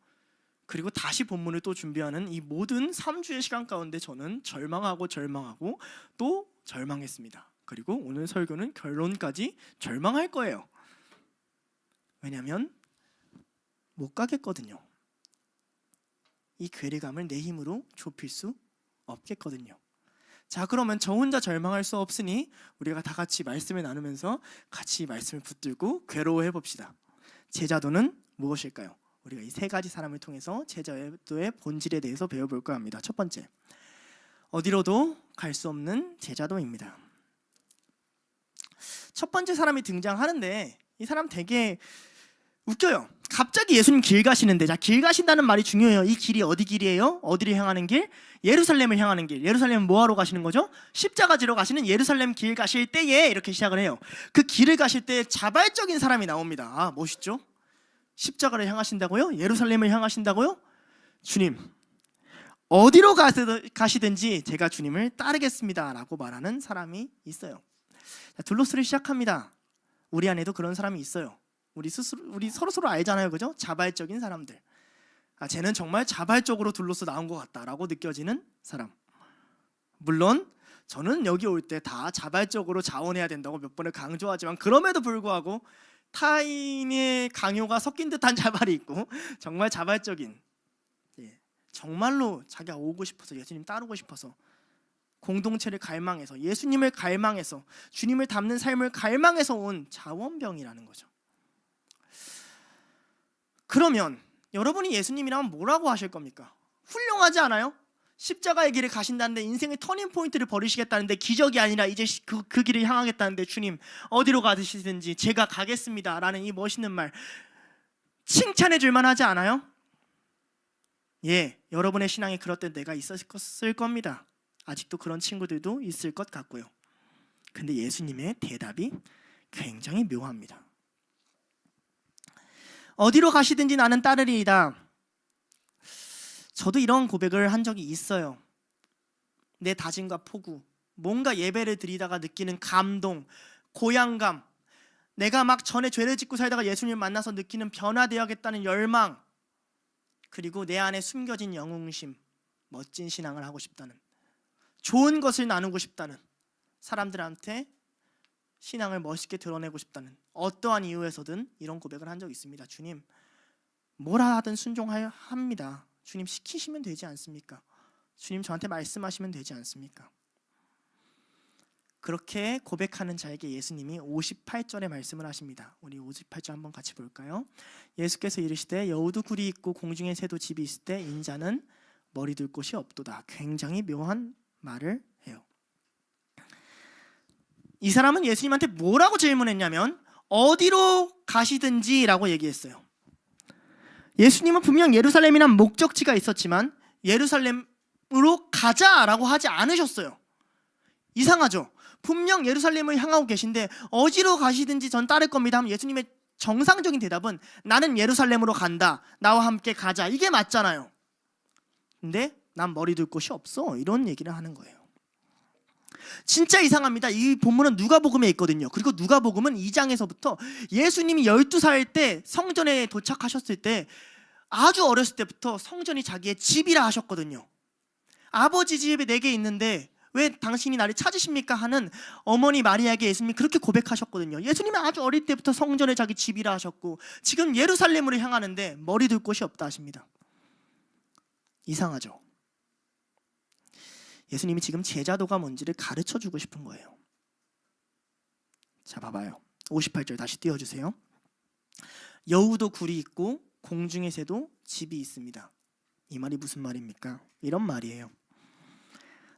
그리고 다시 본문을 또 준비하는 이 모든 3주의 시간 가운데 저는 절망하고 또 절망했습니다. 그리고 오늘 설교는 결론까지 절망할 거예요. 왜냐하면 못 가겠거든요. 이 괴리감을 내 힘으로 좁힐 수 없겠거든요. 자, 그러면 저 혼자 절망할 수 없으니 우리가 다 같이 말씀을 나누면서 같이 말씀을 붙들고 괴로워해 봅시다. 제자도는 무엇일까요? 우리가 이 세 가지 사람을 통해서 제자도의 본질에 대해서 배워볼까 합니다. 첫 번째, 어디로도 갈 수 없는 제자도입니다. 첫 번째 사람이 등장하는데 이 사람 되게 웃겨요. 갑자기 예수님 길 가시는데, 자, 길 가신다는 말이 중요해요. 이 길이 어디 길이에요? 어디를 향하는 길? 예루살렘을 향하는 길. 예루살렘은 뭐하러 가시는 거죠? 십자가 지러 가시는 예루살렘 길 가실 때에 이렇게 시작을 해요. 그 길을 가실 때 자발적인 사람이 나옵니다. 아, 멋있죠? 십자가를 향하신다고요? 예루살렘을 향하신다고요? 주님, 어디로 가시든지 제가 주님을 따르겠습니다 라고 말하는 사람이 있어요. 자, 둘로스를 시작합니다. 우리 안에도 그런 사람이 있어요. 우리 서로 알잖아요, 그죠? 자발적인 사람들. 아, 쟤는 정말 자발적으로 둘로서 나온 것 같다라고 느껴지는 사람. 물론 저는 여기 올 때 다 자발적으로 자원해야 된다고 몇 번을 강조하지만 그럼에도 불구하고 타인의 강요가 섞인 듯한 자발이 있고 정말 자발적인, 정말로 자기가 오고 싶어서 예수님 따르고 싶어서 공동체를 갈망해서 예수님을 갈망해서 주님을 닮는 삶을 갈망해서 온 자원병이라는 거죠. 그러면 여러분이 예수님이라면 뭐라고 하실 겁니까? 훌륭하지 않아요? 십자가의 길을 가신다는데, 인생의 터닝 포인트를 버리시겠다는데, 기적이 아니라 이제 그 길을 향하겠다는데, 주님 어디로 가시든지 제가 가겠습니다 라는 이 멋있는 말, 칭찬해 줄 만하지 않아요? 예, 여러분의 신앙이 그럴 때 내가 있었을 겁니다. 아직도 그런 친구들도 있을 것 같고요. 근데 예수님의 대답이 굉장히 묘합니다. 어디로 가시든지 나는 따르리이다. 저도 이런 고백을 한 적이 있어요. 내 다짐과 포구, 뭔가 예배를 드리다가 느끼는 감동, 고향감, 내가 막 전에 죄를 짓고 살다가 예수님을 만나서 느끼는 변화되어야겠다는 열망, 그리고 내 안에 숨겨진 영웅심, 멋진 신앙을 하고 싶다는, 좋은 것을 나누고 싶다는, 사람들한테 신앙을 멋있게 드러내고 싶다는 어떠한 이유에서든 이런 고백을 한 적이 있습니다. 주님, 뭐라 하든 순종합니다. 주님 시키시면 되지 않습니까? 주님 저한테 말씀하시면 되지 않습니까? 그렇게 고백하는 자에게 예수님이 58절의 말씀을 하십니다. 우리 58절 한번 같이 볼까요? 예수께서 이르시되 여우도 굴이 있고 공중에 새도 집이 있을 때 인자는 머리 둘 곳이 없도다. 굉장히 묘한 말을 해요. 이 사람은 예수님한테 뭐라고 질문했냐면 어디로 가시든지 라고 얘기했어요. 예수님은 분명 예루살렘이란 목적지가 있었지만 예루살렘으로 가자라고 하지 않으셨어요. 이상하죠? 분명 예루살렘을 향하고 계신데 어디로 가시든지 전 따를 겁니다 하면 예수님의 정상적인 대답은 나는 예루살렘으로 간다, 나와 함께 가자, 이게 맞잖아요. 근데 난 머리 둘 곳이 없어, 이런 얘기를 하는 거예요. 진짜 이상합니다. 이 본문은 누가복음에 있거든요. 그리고 누가복음은 2장에서부터 예수님이 12살 때 성전에 도착하셨을 때 아주 어렸을 때부터 성전이 자기의 집이라 하셨거든요. 아버지 집에 내게 있는데 왜 당신이 나를 찾으십니까? 하는 어머니 마리아에게 예수님이 그렇게 고백하셨거든요. 예수님은 아주 어릴 때부터 성전에 자기 집이라 하셨고 지금 예루살렘으로 향하는데 머리 둘 곳이 없다 하십니다. 이상하죠? 예수님이 지금 제자도가 뭔지를 가르쳐주고 싶은 거예요. 자, 봐봐요. 58절 다시 띄워주세요. 여우도 굴이 있고 공중의 새도 집이 있습니다. 이 말이 무슨 말입니까? 이런 말이에요.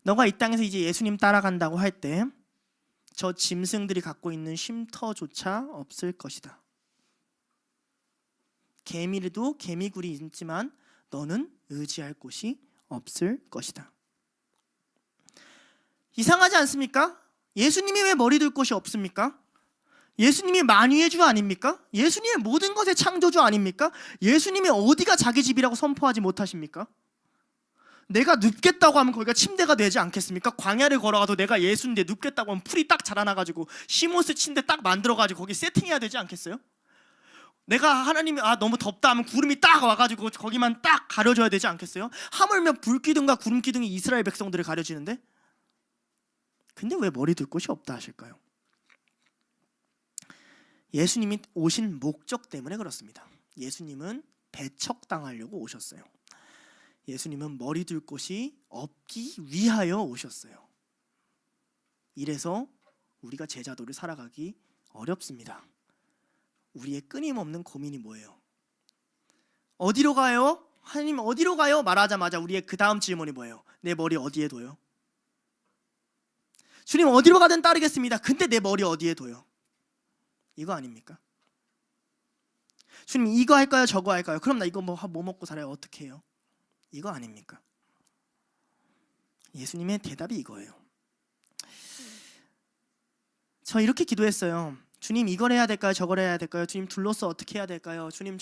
너가 이 땅에서 이제 예수님 따라간다고 할 때 저 짐승들이 갖고 있는 쉼터조차 없을 것이다. 개미도 개미굴이 있지만 너는 의지할 곳이 없을 것이다. 이상하지 않습니까? 예수님이 왜 머리 둘 곳이 없습니까? 예수님이 만유의 주 아닙니까? 예수님의 모든 것의 창조주 아닙니까? 예수님이 어디가 자기 집이라고 선포하지 못하십니까? 내가 눕겠다고 하면 거기가 침대가 되지 않겠습니까? 광야를 걸어가도 내가 예수인데 눕겠다고 하면 풀이 딱 자라나가지고 시몬스 침대 딱 만들어가지고 거기 세팅해야 되지 않겠어요? 내가 하나님이 너무 덥다 하면 구름이 딱 와가지고 거기만 딱 가려줘야 되지 않겠어요? 하물며 불기둥과 구름기둥이 이스라엘 백성들을 가려주는데 근데 왜 머리 둘 곳이 없다 하실까요? 예수님이 오신 목적 때문에 그렇습니다. 예수님은 배척당하려고 오셨어요. 예수님은 머리 둘 곳이 없기 위하여 오셨어요. 이래서 우리가 제자도를 살아가기 어렵습니다. 우리의 끊임없는 고민이 뭐예요? 어디로 가요? 하나님 어디로 가요? 말하자마자 우리의 그 다음 질문이 뭐예요? 내 머리 어디에 둬요? 주님 어디로 가든 따르겠습니다. 근데 내 머리 어디에 둬요? 이거 아닙니까? 주님 이거 할까요? 저거 할까요? 그럼 나 이거 뭐 먹고 살아요? 어떻게 해요? 이거 아닙니까? 예수님의 대답이 이거예요. 저 이렇게 기도했어요. 주님 이걸 해야 될까요? 저걸 해야 될까요? 주님 둘러서 어떻게 해야 될까요? 주님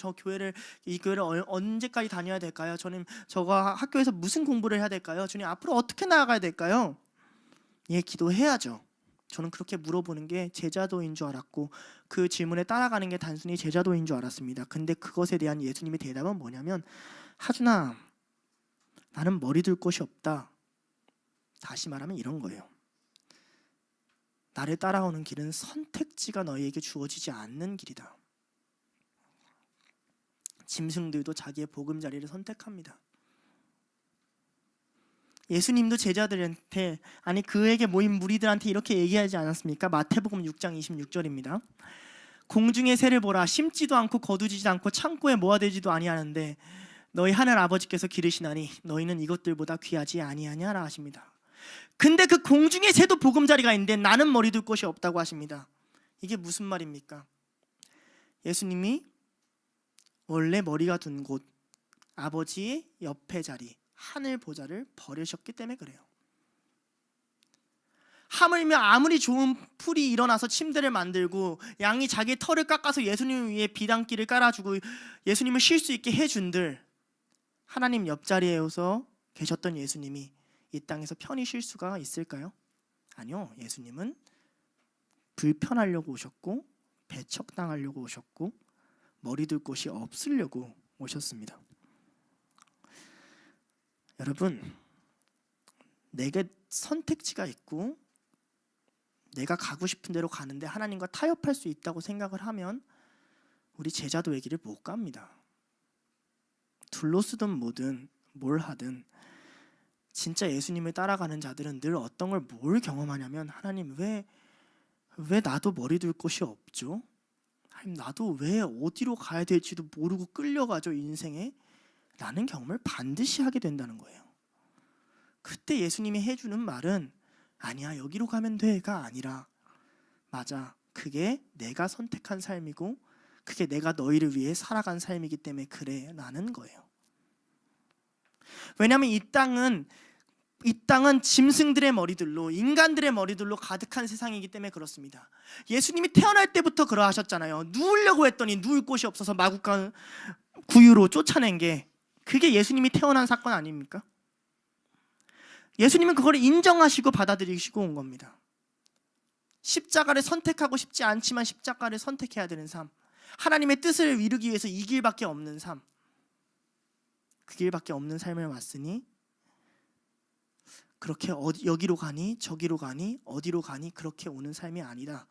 이 교회를 언제까지 다녀야 될까요? 주님 저거 학교에서 무슨 공부를 해야 될까요? 주님 앞으로 어떻게 나아가야 될까요? 예, 기도해야죠. 저는 그렇게 물어보는 게 제자도인 줄 알았고 그 질문에 따라가는 게 단순히 제자도인 줄 알았습니다. 근데 그것에 대한 예수님의 대답은 뭐냐면 하준아 나는 머리 둘 곳이 없다. 다시 말하면 이런 거예요. 나를 따라오는 길은 선택지가 너희에게 주어지지 않는 길이다. 짐승들도 자기의 보금자리를 선택합니다. 예수님도 제자들한테 그에게 모인 무리들한테 이렇게 얘기하지 않았습니까? 마태복음 6장 26절입니다. 공중의 새를 보라 심지도 않고 거두지도 않고 창고에 모아두지도 아니하는데 너희 하늘 아버지께서 기르시나니 너희는 이것들보다 귀하지 아니하냐라 하십니다. 근데 그 공중의 새도 보금자리가 있는데 나는 머리 둘 곳이 없다고 하십니다. 이게 무슨 말입니까? 예수님이 원래 머리가 둔 곳 아버지의 옆에 자리, 하늘 보좌를 버리셨기 때문에 그래요. 하물며 아무리 좋은 풀이 일어나서 침대를 만들고 양이 자기의 털을 깎아서 예수님 위에 비단길을 깔아주고 예수님을 쉴 수 있게 해준들, 하나님 옆자리에서 계셨던 예수님이 이 땅에서 편히 쉴 수가 있을까요? 아니요. 예수님은 불편하려고 오셨고 배척당하려고 오셨고 머리 둘 곳이 없으려고 오셨습니다. 여러분, 내게 선택지가 있고 내가 가고 싶은 대로 가는데 하나님과 타협할 수 있다고 생각을 하면 우리 제자도의 길을 못 갑니다. 둘로쓰든 뭐든 뭘 하든 진짜 예수님을 따라가는 자들은 늘 어떤 걸 뭘 경험하냐면, 하나님 왜 나도 머리 둘 곳이 없죠? 하나님 나도 왜 어디로 가야 될지도 모르고 끌려가죠 인생에? 라는 경험을 반드시 하게 된다는 거예요. 그때 예수님이 해주는 말은 아니야 여기로 가면 돼가 아니라, 맞아 그게 내가 선택한 삶이고 그게 내가 너희를 위해 살아간 삶이기 때문에 그래 라는 거예요. 왜냐하면 이 땅은 짐승들의 머리들로, 인간들의 머리들로 가득한 세상이기 때문에 그렇습니다. 예수님이 태어날 때부터 그러하셨잖아요. 누우려고 했더니 누울 곳이 없어서 마구간 구유로 쫓아낸 게, 그게 예수님이 태어난 사건 아닙니까? 예수님은 그걸 인정하시고 받아들이시고 온 겁니다. 십자가를 선택하고 싶지 않지만 십자가를 선택해야 되는 삶, 하나님의 뜻을 이루기 위해서 이 길밖에 없는 삶, 그 길밖에 없는 삶을 왔으니 그렇게 여기로 가니 저기로 가니 어디로 가니 그렇게 오는 삶이 아니라,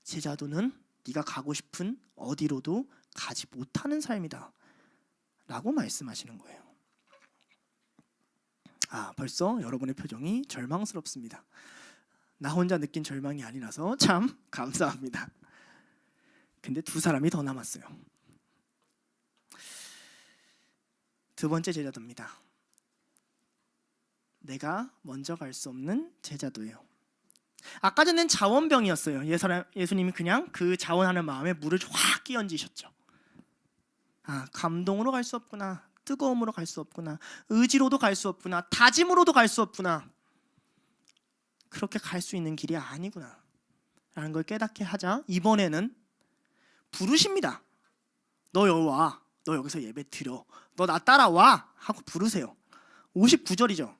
제자도는 네가 가고 싶은 어디로도 가지 못하는 삶이다 라고 말씀하시는 거예요. 벌써 여러분의 표정이 절망스럽습니다. 나 혼자 느낀 절망이 아니라서 참 감사합니다. 근데 두 사람이 더 남았어요. 두 번째 제자도입니다. 내가 먼저 갈 수 없는 제자도예요. 아까 전엔 자원병이었어요. 예수님이 그냥 그 자원하는 마음에 물을 확 끼얹으셨죠. 감동으로 갈 수 없구나, 뜨거움으로 갈 수 없구나, 의지로도 갈 수 없구나, 다짐으로도 갈 수 없구나, 그렇게 갈 수 있는 길이 아니구나 라는 걸 깨닫게 하자 이번에는 부르십니다. 너 여기 와, 너 여기서 예배 드려, 너 나 따라와 하고 부르세요. 59절이죠.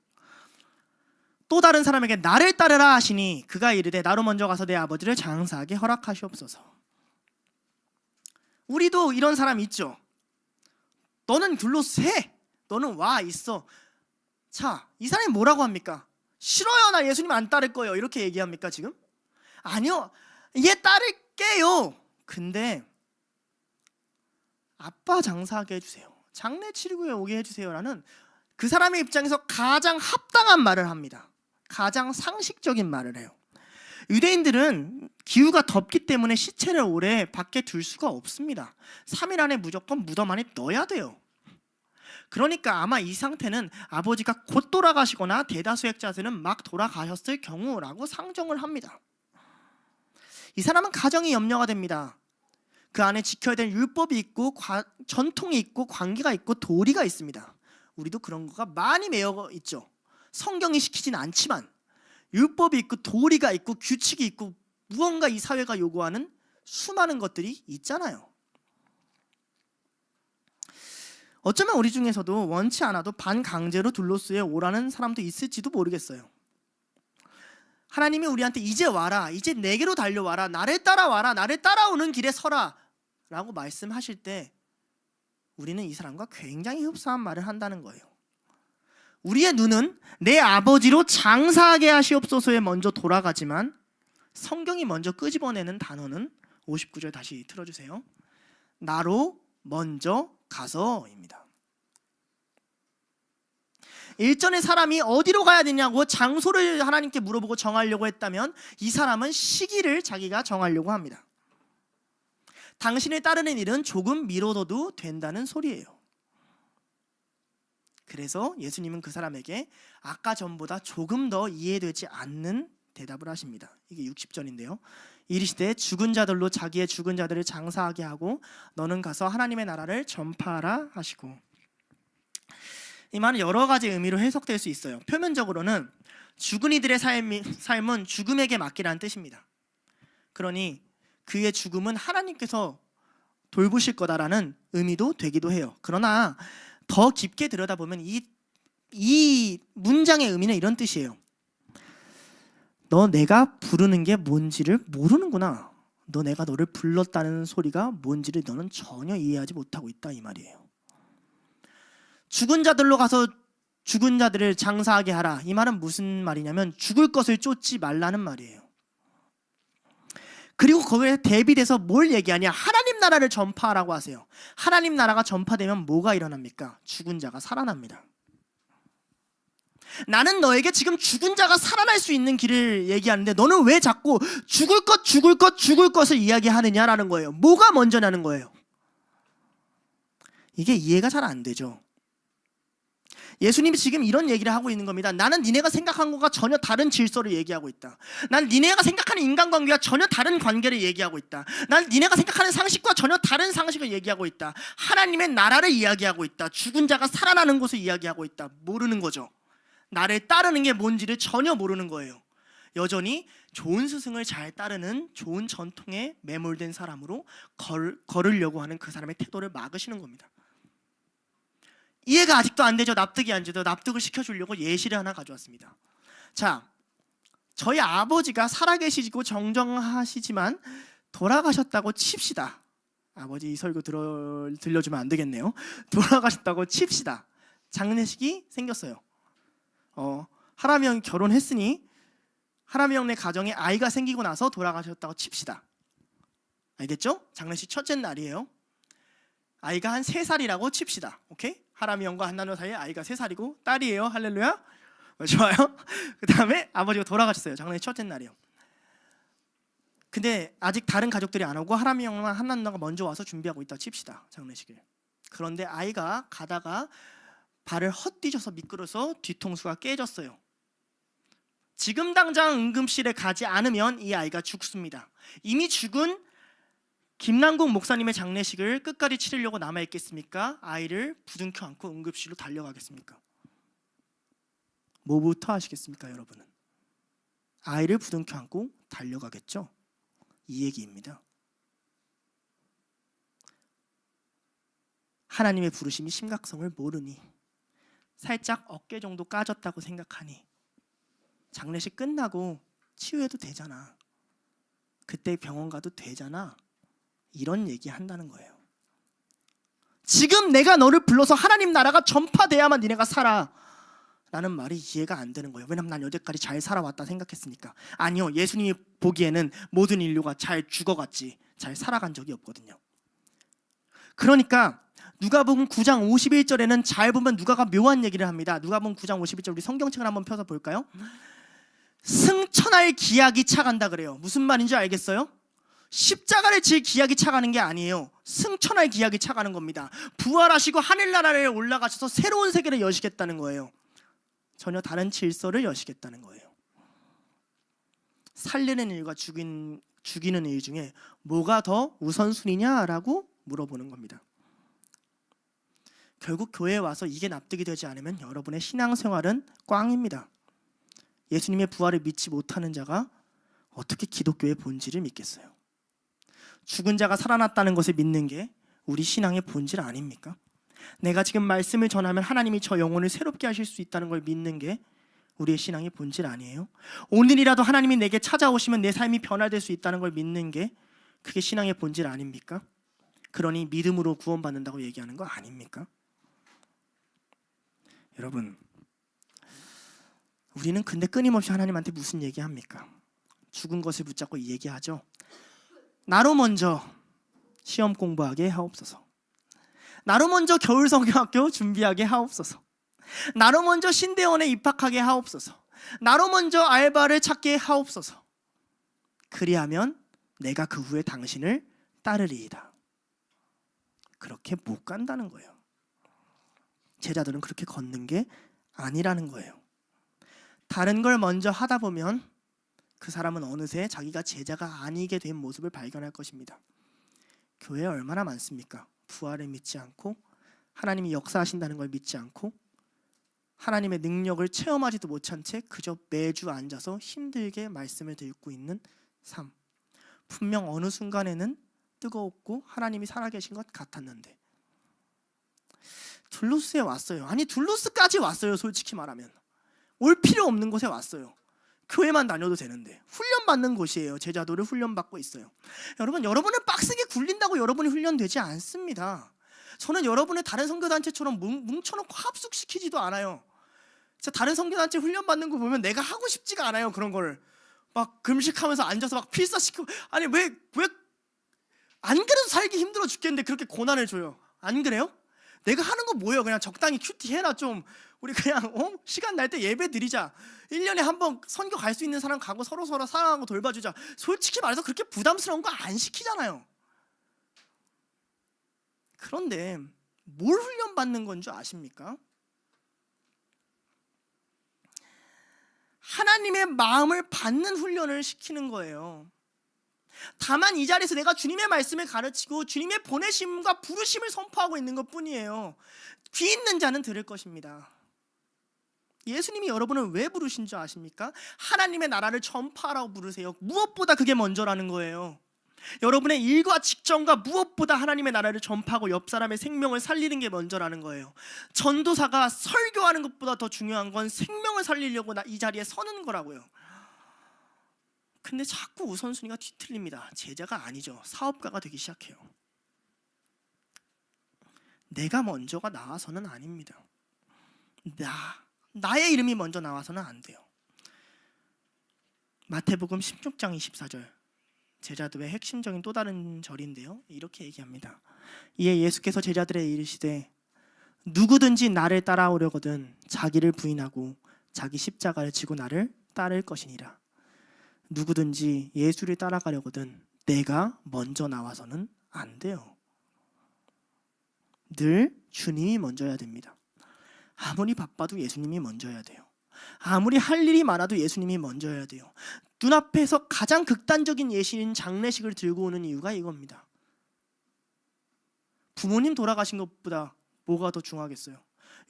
또 다른 사람에게 나를 따르라 하시니 그가 이르되 나로 먼저 가서 내 아버지를 장사하게 허락하시옵소서. 우리도 이런 사람 있죠. 너는 둘로 세, 너는 와 있어. 자, 이 사람이 뭐라고 합니까? 싫어요, 나 예수님 안 따를 거예요, 이렇게 얘기합니까 지금? 아니요, 얘 따를게요. 근데 아빠 장사하게 해주세요, 장례 치르고 오게 해주세요 라는 그 사람의 입장에서 가장 합당한 말을 합니다. 가장 상식적인 말을 해요. 유대인들은 기후가 덥기 때문에 시체를 오래 밖에 둘 수가 없습니다. 3일 안에 무조건 무덤 안에 넣어야 돼요. 그러니까 아마 이 상태는 아버지가 곧 돌아가시거나 대다수의 자들은 막 돌아가셨을 경우라고 상정을 합니다. 이 사람은 가정이 염려가 됩니다. 그 안에 지켜야 될 율법이 있고 전통이 있고 관계가 있고 도리가 있습니다. 우리도 그런 거가 많이 매여 있죠. 성경이 시키진 않지만 율법이 있고 도리가 있고 규칙이 있고 무언가 이 사회가 요구하는 수많은 것들이 있잖아요. 어쩌면 우리 중에서도 원치 않아도 반강제로 둘로스에 오라는 사람도 있을지도 모르겠어요. 하나님이 우리한테 이제 와라, 이제 내게로 달려와라, 나를 따라와라, 나를 따라오는 길에 서라 라고 말씀하실 때 우리는 이 사람과 굉장히 흡사한 말을 한다는 거예요. 우리의 눈은 내 아버지로 장사하게 하시옵소서에 먼저 돌아가지만 성경이 먼저 끄집어내는 단어는 59절 다시 틀어주세요. 나로 먼저 가서입니다. 일전에 사람이 어디로 가야 되냐고 장소를 하나님께 물어보고 정하려고 했다면 이 사람은 시기를 자기가 정하려고 합니다. 당신을 따르는 일은 조금 미뤄둬도 된다는 소리예요. 그래서 예수님은 그 사람에게 아까 전보다 조금 더 이해되지 않는 대답을 하십니다. 이게 60절인데요. 이르시되 죽은 자들로 자기의 죽은 자들을 장사하게 하고 너는 가서 하나님의 나라를 전파하라 하시고. 이 말은 여러 가지 의미로 해석될 수 있어요. 표면적으로는 죽은 이들의 삶은 죽음에게 맡기라는 뜻입니다. 그러니 그의 죽음은 하나님께서 돌보실 거다라는 의미도 되기도 해요. 그러나 더 깊게 들여다보면 이 문장의 의미는 이런 뜻이에요. 너 내가 부르는 게 뭔지를 모르는구나. 너 내가 너를 불렀다는 소리가 뭔지를 너는 전혀 이해하지 못하고 있다, 이 말이에요. 죽은 자들로 가서 죽은 자들을 장사하게 하라. 이 말은 무슨 말이냐면 죽을 것을 쫓지 말라는 말이에요. 그리고 거기에 대비돼서 뭘 얘기하냐? 하나님 나라를 전파하라고 하세요. 하나님 나라가 전파되면 뭐가 일어납니까? 죽은 자가 살아납니다. 나는 너에게 지금 죽은 자가 살아날 수 있는 길을 얘기하는데 너는 왜 자꾸 죽을 것을 이야기하느냐라는 거예요. 뭐가 먼저냐는 거예요. 이게 이해가 잘 안 되죠. 예수님이 지금 이런 얘기를 하고 있는 겁니다. 나는 니네가 생각한 것과 전혀 다른 질서를 얘기하고 있다. 난 니네가 생각하는 인간관계와 전혀 다른 관계를 얘기하고 있다. 난 니네가 생각하는 상식과 전혀 다른 상식을 얘기하고 있다. 하나님의 나라를 이야기하고 있다. 죽은 자가 살아나는 것을 이야기하고 있다. 모르는 거죠. 나를 따르는 게 뭔지를 전혀 모르는 거예요. 여전히 좋은 스승을 잘 따르는 좋은 전통에 매몰된 사람으로 걸으려고 하는 그 사람의 태도를 막으시는 겁니다. 이해가 아직도 안 되죠. 납득이 안 되죠. 납득을 시켜주려고 예시를 하나 가져왔습니다. 자, 저희 아버지가 살아계시고 정정하시지만 돌아가셨다고 칩시다. 아버지 이 설교 들려주면 안 되겠네요. 돌아가셨다고 칩시다. 장례식이 생겼어요. 하람이 형이 결혼했으니 하람이 형네 가정에 아이가 생기고 나서 돌아가셨다고 칩시다. 알겠죠? 장례식 첫째 날이에요. 아이가 한 3살이라고 칩시다. 오케이? 하람이 형과 한나누 사이에 아이가 3살이고 딸이에요. 할렐루야. 좋아요. 그 다음에 아버지가 돌아가셨어요. 장례식 첫째 날이요. 근데 아직 다른 가족들이 안 오고 하람이 형과 한나누가 먼저 와서 준비하고 있다 칩시다. 장례식을. 그런데 아이가 가다가 발을 헛디뎌서 미끄러서 뒤통수가 깨졌어요. 지금 당장 응급실에 가지 않으면 이 아이가 죽습니다. 이미 죽은 김남국 목사님의 장례식을 끝까지 치르려고 남아있겠습니까? 아이를 부둥켜 안고 응급실로 달려가겠습니까? 뭐부터 하시겠습니까, 여러분은? 아이를 부둥켜 안고 달려가겠죠? 이 얘기입니다. 하나님의 부르심이 심각성을 모르니 살짝 어깨 정도 까졌다고 생각하니 장례식 끝나고 치유해도 되잖아. 그때 병원 가도 되잖아. 이런 얘기 한다는 거예요. 지금 내가 너를 불러서 하나님 나라가 전파돼야만 니네가 살아 라는 말이 이해가 안 되는 거예요. 왜냐면 난 여태까지 잘 살아왔다 생각했으니까. 아니요, 예수님이 보기에는 모든 인류가 잘 죽어갔지 잘 살아간 적이 없거든요. 그러니까 누가복음 9장 51절에는 잘 보면 누가가 묘한 얘기를 합니다. 누가복음 9장 51절 우리 성경책을 한번 펴서 볼까요? 승천할 기약이 차간다 그래요. 무슨 말인지 알겠어요? 십자가를 질 기약이 차가는 게 아니에요. 승천할 기약이 차가는 겁니다. 부활하시고 하늘나라에 올라가셔서 새로운 세계를 여시겠다는 거예요. 전혀 다른 질서를 여시겠다는 거예요. 살리는 일과 죽이는 일 중에 뭐가 더 우선순위냐라고 물어보는 겁니다. 결국 교회에 와서 이게 납득이 되지 않으면 여러분의 신앙생활은 꽝입니다. 예수님의 부활을 믿지 못하는 자가 어떻게 기독교의 본질을 믿겠어요? 죽은 자가 살아났다는 것을 믿는 게 우리 신앙의 본질 아닙니까? 내가 지금 말씀을 전하면 하나님이 저 영혼을 새롭게 하실 수 있다는 걸 믿는 게 우리의 신앙의 본질 아니에요? 오늘이라도 하나님이 내게 찾아오시면 내 삶이 변화될 수 있다는 걸 믿는 게 그게 신앙의 본질 아닙니까? 그러니 믿음으로 구원받는다고 얘기하는 거 아닙니까? 여러분, 우리는 근데 끊임없이 하나님한테 무슨 얘기합니까? 죽은 것을 붙잡고 얘기하죠. 나로 먼저 시험 공부하게 하옵소서. 나로 먼저 겨울 성경학교 준비하게 하옵소서. 나로 먼저 신대원에 입학하게 하옵소서. 나로 먼저 알바를 찾게 하옵소서. 그리하면 내가 그 후에 당신을 따르리이다. 그렇게 못 간다는 거예요. 제자들은 그렇게 걷는 게 아니라는 거예요. 다른 걸 먼저 하다 보면 그 사람은 어느새 자기가 제자가 아니게 된 모습을 발견할 것입니다. 교회에 얼마나 많습니까? 부활을 믿지 않고 하나님이 역사하신다는 걸 믿지 않고 하나님의 능력을 체험하지도 못한 채 그저 매주 앉아서 힘들게 말씀을 듣고 있는 삶. 분명 어느 순간에는 뜨거웠고 하나님이 살아계신 것 같았는데 둘로스에 왔어요. 아니 둘로스까지 왔어요. 솔직히 말하면 올 필요 없는 곳에 왔어요. 교회만 다녀도 되는데 훈련받는 곳이에요. 제자도를 훈련받고 있어요. 여러분, 여러분은 빡세게 굴린다고 여러분이 훈련되지 않습니다. 저는 여러분의 다른 선교단체처럼 뭉쳐놓고 합숙시키지도 않아요. 진짜 다른 선교단체 훈련받는 거 보면 내가 하고 싶지가 않아요. 그런 거를 막 금식하면서 앉아서 막 필사시키고, 아니 왜 안 그래도 살기 힘들어 죽겠는데 그렇게 고난을 줘요. 안 그래요? 내가 하는 거 뭐예요? 그냥 적당히 큐티 해라 좀. 우리 그냥 시간 날 때 예배 드리자. 1년에 한 번 선교 갈 수 있는 사람 가고 서로 사랑하고 돌봐주자. 솔직히 말해서 그렇게 부담스러운 거 안 시키잖아요. 그런데 뭘 훈련받는 건 줄 아십니까? 하나님의 마음을 받는 훈련을 시키는 거예요. 다만 이 자리에서 내가 주님의 말씀을 가르치고 주님의 보내심과 부르심을 선포하고 있는 것뿐이에요. 귀 있는 자는 들을 것입니다. 예수님이 여러분을 왜 부르신 줄 아십니까? 하나님의 나라를 전파하라고 부르세요. 무엇보다 그게 먼저라는 거예요. 여러분의 일과 직전과 무엇보다 하나님의 나라를 전파하고 옆 사람의 생명을 살리는 게 먼저라는 거예요. 전도사가 설교하는 것보다 더 중요한 건 생명을 살리려고 이 자리에 서는 거라고요. 근데 자꾸 우선순위가 뒤틀립니다. 제자가 아니죠. 사업가가 되기 시작해요. 내가 먼저가 나와서는 아닙니다. 나의 이름이 먼저 나와서는 안 돼요. 마태복음 16장 24절, 제자도의 핵심적인 또 다른 절인데요, 이렇게 얘기합니다. 이에 예수께서 제자들에 이르시되 누구든지 나를 따라오려거든 자기를 부인하고 자기 십자가를 지고 나를 따를 것이니라. 누구든지 예수를 따라가려거든 내가 먼저 나와서는 안 돼요. 늘 주님이 먼저여야 됩니다. 아무리 바빠도 예수님이 먼저여야 돼요. 아무리 할 일이 많아도 예수님이 먼저여야 돼요. 눈앞에서 가장 극단적인 예시인 장례식을 들고 오는 이유가 이겁니다. 부모님 돌아가신 것보다 뭐가 더 중요하겠어요?